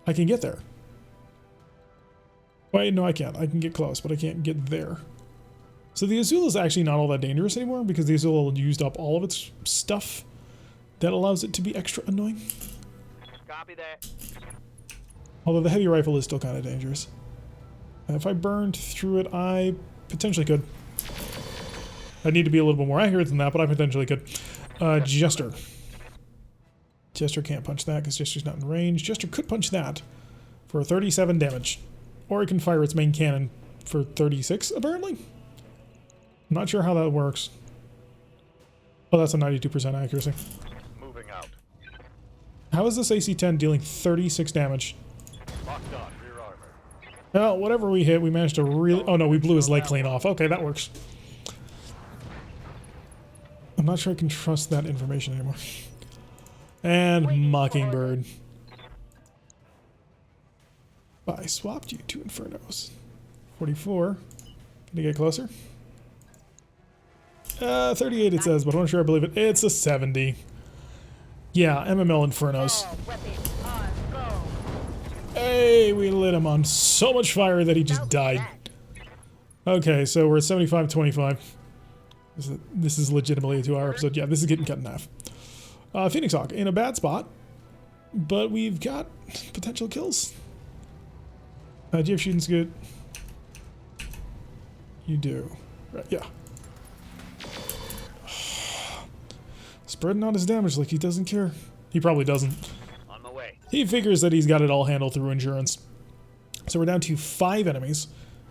S1: I can get there. Wait, no, I can't. I can get close, but I can't get there. So the Azula is actually not all that dangerous anymore because the Azula used up all of its stuff that allows it to be extra annoying.
S2: Copy that.
S1: Although the heavy rifle is still kind of dangerous. If I burned through it, I potentially could. I need to be a little bit more accurate than that, but I potentially could. Jester. Jester can't punch that because Jester's not in range. Jester could punch that for 37 damage. Or it can fire its main cannon for 36, apparently. I'm not sure how that works. Oh, that's a 92% accuracy.
S2: Moving out.
S1: How is this AC-10 dealing 36 damage?
S2: Locked on, rear armor.
S1: Well, whatever we hit, we managed to really... Oh no, we blew his leg clean off. Okay, that works. I'm not sure I can trust that information anymore. And Mockingbird. I swapped you to Infernos. 44. Can you get closer? 38 it says, but I'm not sure I believe it. It's a 70. Yeah, MML Infernos. Hey, we lit him on so much fire that he just died. Okay, so we're at 75-25. This is legitimately a 2-hour episode. Yeah, this is getting cut in half. Phoenix Hawk in a bad spot, but we've got potential kills. Do you have shooting good? You do. Right, yeah. Spreading out his damage like he doesn't care. He probably doesn't.
S2: On my way.
S1: He figures that he's got it all handled through endurance. So we're down to 5 enemies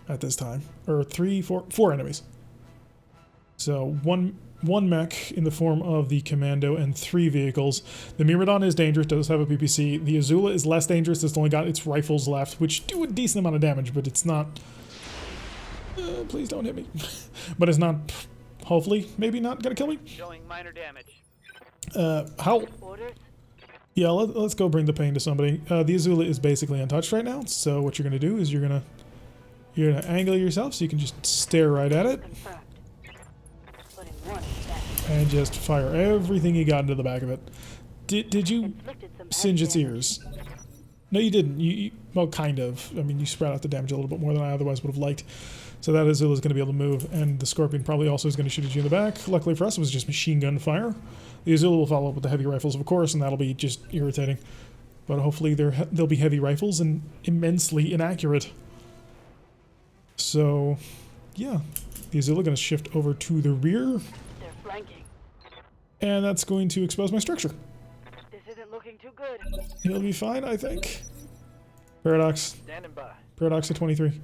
S1: at this time. Or 4 enemies. So one mech in the form of the Commando and 3 vehicles. The Myrmidon is dangerous, does have a PPC. The Azula is less dangerous, it's only got its rifles left, which do a decent amount of damage, but it's not... please don't hit me. But it's not, hopefully, maybe not gonna kill me.
S2: Showing minor damage.
S1: Howl. Yeah, let's go bring the pain to somebody. The Azula is basically untouched right now, so what you're gonna do is you're gonna angle yourself so you can just stare right at it. And just fire everything you got into the back of it. Did you singe its ears? No, you didn't. You well, kind of. I mean, you spread out the damage a little bit more than I otherwise would have liked. So that Azula is going to be able to move, and the Scorpion probably also is going to shoot at you in the back. Luckily for us, it was just machine gun fire. The Azula will follow up with the heavy rifles, of course, and that'll be just irritating. But hopefully they'll be heavy rifles and immensely inaccurate. So, yeah. The Azula going to shift over to the rear.
S3: They're flanking.
S1: And that's going to expose my structure.
S3: This isn't looking too good.
S1: It'll be fine, I think. Paradox.
S2: Standing by.
S1: Paradox at 23.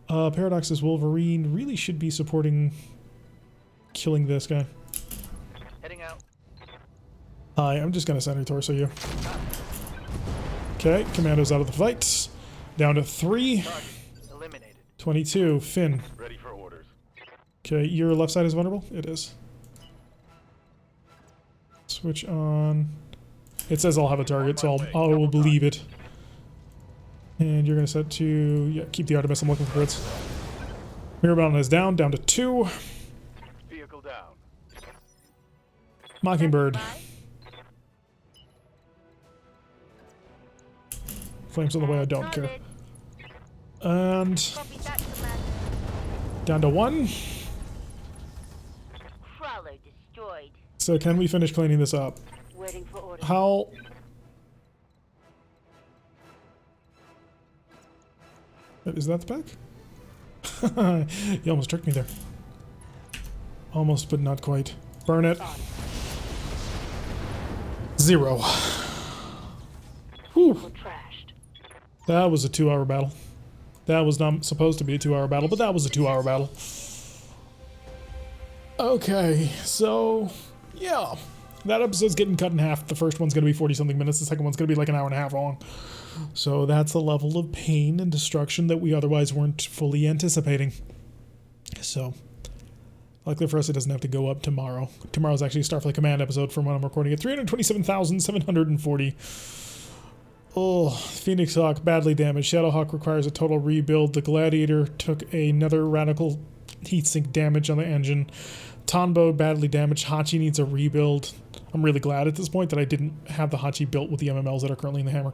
S1: Paradox's Wolverine really should be supporting killing this guy.
S2: Heading out.
S1: Hi, I'm just gonna center torso you. Okay, Commando's out of the fight. Down to 3.
S2: Eliminated.
S1: 22, Finn.
S2: Ready for orders.
S1: Okay, your left side is vulnerable? It is. Switch on It says I'll have a target, so I will believe it. And you're going to set to... Yeah, keep the Artemis. I'm looking for crits. Mirabelle is down to 2.
S2: Vehicle down.
S1: Mockingbird. Flames on the way, I don't care. And... down to 1.
S3: Crawler destroyed.
S1: So can we finish cleaning this up?
S3: Waiting for orders.
S1: Howl. Is that the pack? You almost tricked me there. Almost, but not quite. Burn it. 0. Whew.
S3: Trashed.
S1: That was a 2-hour battle. That was not supposed to be a 2-hour battle, but that was a 2-hour battle. Okay, so yeah. That episode's getting cut in half. The first one's going to be 40-something minutes. The second one's going to be like an hour and a half long. So that's a level of pain and destruction that we otherwise weren't fully anticipating. So, luckily for us, it doesn't have to go up tomorrow. Tomorrow's actually a Starfleet Command episode from when I'm recording it. 327,740. Oh, Phoenix Hawk, badly damaged. Shadowhawk requires a total rebuild. The Gladiator took another radical heatsink damage on the engine. Tonbo, badly damaged. Hachi needs a rebuild. I'm really glad at this point that I didn't have the Hachi built with the MMLs that are currently in the Hammer.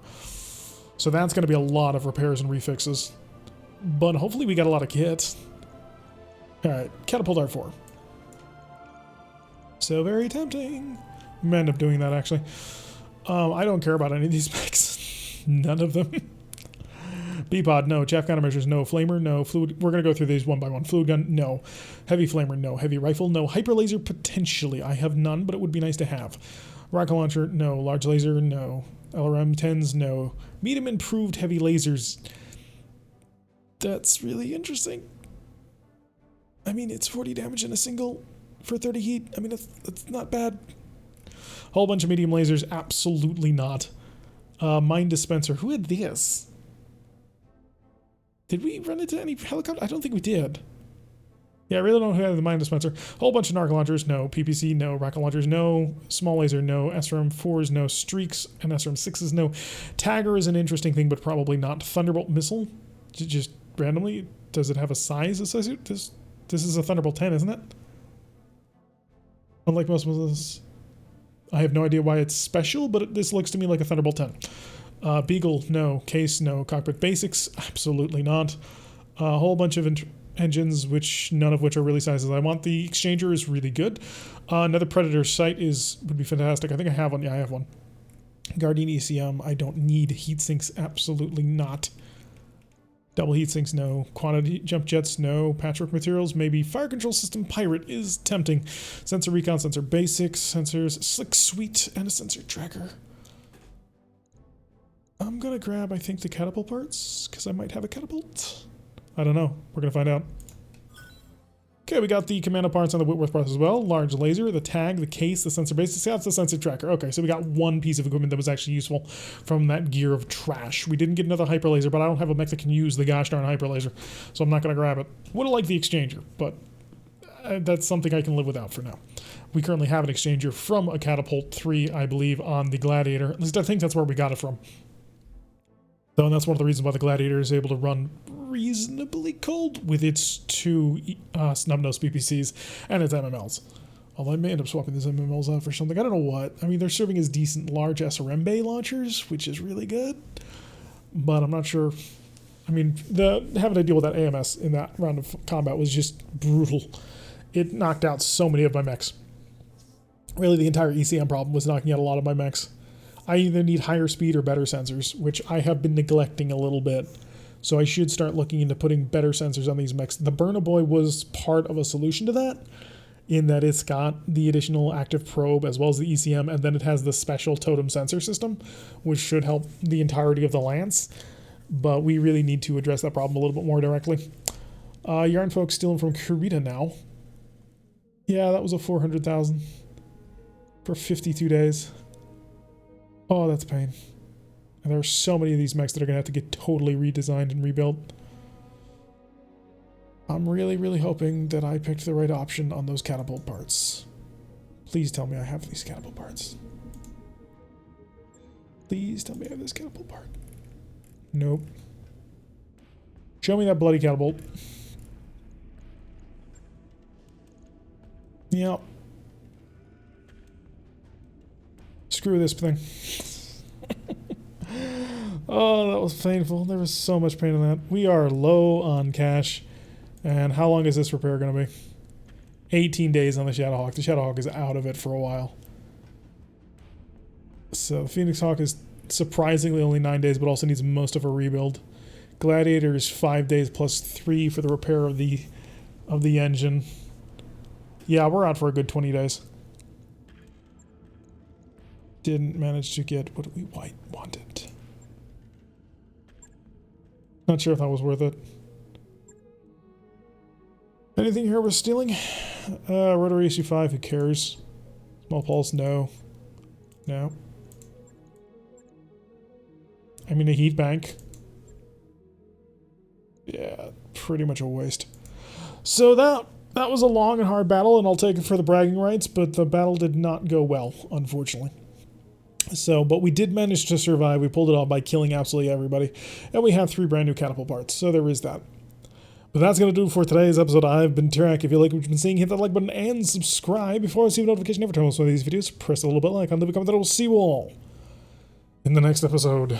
S1: So that's going to be a lot of repairs and refixes. But hopefully we got a lot of kits. Alright, Catapult R4. So very tempting. I'm gonna end up doing that, actually. I don't care about any of these specs. None of them. B-Pod, no. Chaff countermeasures, no. Flamer, no. Fluid, we're going to go through these one by one. Fluid gun, no. Heavy flamer, no. Heavy rifle, no. Hyper laser, potentially. I have none, but it would be nice to have. Rocket launcher, no. Large laser, no. LRM 10s, no. Medium improved heavy lasers. That's really interesting. I mean, it's 40 damage in a single for 30 heat. I mean, that's not bad. Whole bunch of medium lasers, absolutely not. Mine dispenser, who had this? Did we run into any helicopter? I don't think we did. Yeah, I really don't know who had the mine dispenser. Whole bunch of narc launchers, no. PPC, no. Rocket launchers, no. Small laser, no. SRM 4s, no. Streaks and SRM 6s, no. Tagger is an interesting thing, but probably not. Thunderbolt missile, just randomly. Does it have a size associated? This is a Thunderbolt 10, isn't it? Unlike most missiles, I have no idea why it's special, but this looks to me like a Thunderbolt 10. Beagle, no. Case, no. Cockpit basics, absolutely not. A whole bunch of engines, which none of which are really sizes I want. The Exchanger is really good. Another Predator sight would be fantastic. I think I have one. Yeah, I have one. Guardian ECM, I don't need. Heat sinks, absolutely not. Double heat sinks, no. Quantity jump jets, no. Patchwork materials, maybe. Fire control system Pirate is tempting. Sensor recon, sensor basics, sensors, slick suite, and a sensor tracker. I'm gonna grab, I think, the catapult parts, because I might have a catapult. I don't know. We're gonna find out. Okay, we got the commando parts on the Whitworth parts as well. Large laser, the tag, the case, the sensor base. That's the sensor tracker. Okay, so we got one piece of equipment that was actually useful from that gear of trash. We didn't get another hyper laser, but I don't have a mech that can use the gosh darn hyper laser, so I'm not gonna grab it. Would have liked the Exchanger, but that's something I can live without for now. We currently have an Exchanger from a Catapult 3, I believe, on the Gladiator. At least I think that's where we got it from. So, and that's one of the reasons why the Gladiator is able to run reasonably cold with its 2 snub-nosed PPCs and its MMLs. Although I may end up swapping these MMLs out for something. I don't know what. I mean, they're serving as decent large SRM bay launchers, which is really good. But I'm not sure. I mean, having to deal with that AMS in that round of combat was just brutal. It knocked out so many of my mechs. Really, the entire ECM problem was knocking out a lot of my mechs. I either need higher speed or better sensors, which I have been neglecting a little bit. So I should start looking into putting better sensors on these mechs. The Burnaboy was part of a solution to that, in that it's got the additional active probe as well as the ECM, and then it has the special totem sensor system, which should help the entirety of the Lance. But we really need to address that problem a little bit more directly. Yarn folks stealing from Kurita now. Yeah, that was a 400,000 for 52 days. Oh, that's a pain. And there are so many of these mechs that are going to have to get totally redesigned and rebuilt. I'm really, really hoping that I picked the right option on those catapult parts. Please tell me I have these catapult parts. Please tell me I have this catapult part. Nope. Show me that bloody catapult. Yep. Screw this thing. Oh, that was painful. There was so much pain in that. We are low on cash. And how long is this repair going to be? 18 days on the Shadowhawk. The Shadowhawk is out of it for a while. So Phoenix Hawk is surprisingly only 9 days, but also needs most of a rebuild. Gladiator is 5 days plus 3 for the repair of the engine. Yeah, we're out for a good 20 days. Didn't manage to get what we wanted. Not sure if that was worth it. Anything here we're stealing? Rotary AC5, who cares? Small pulse, no. No. I mean, a heat bank. Yeah, pretty much a waste. So that was a long and hard battle, and I'll take it for the bragging rights, but the battle did not go well, unfortunately. So, but we did manage to survive. We pulled it off by killing absolutely everybody, and we have 3 brand new catapult parts, so there is that. But that's going to do it for today's episode. I've been Tarek. If you like what you've been seeing, hit that like button and subscribe. Before I receive a notification every time I post one of these videos, press a little bit like on the comment that I will see you all in the next episode.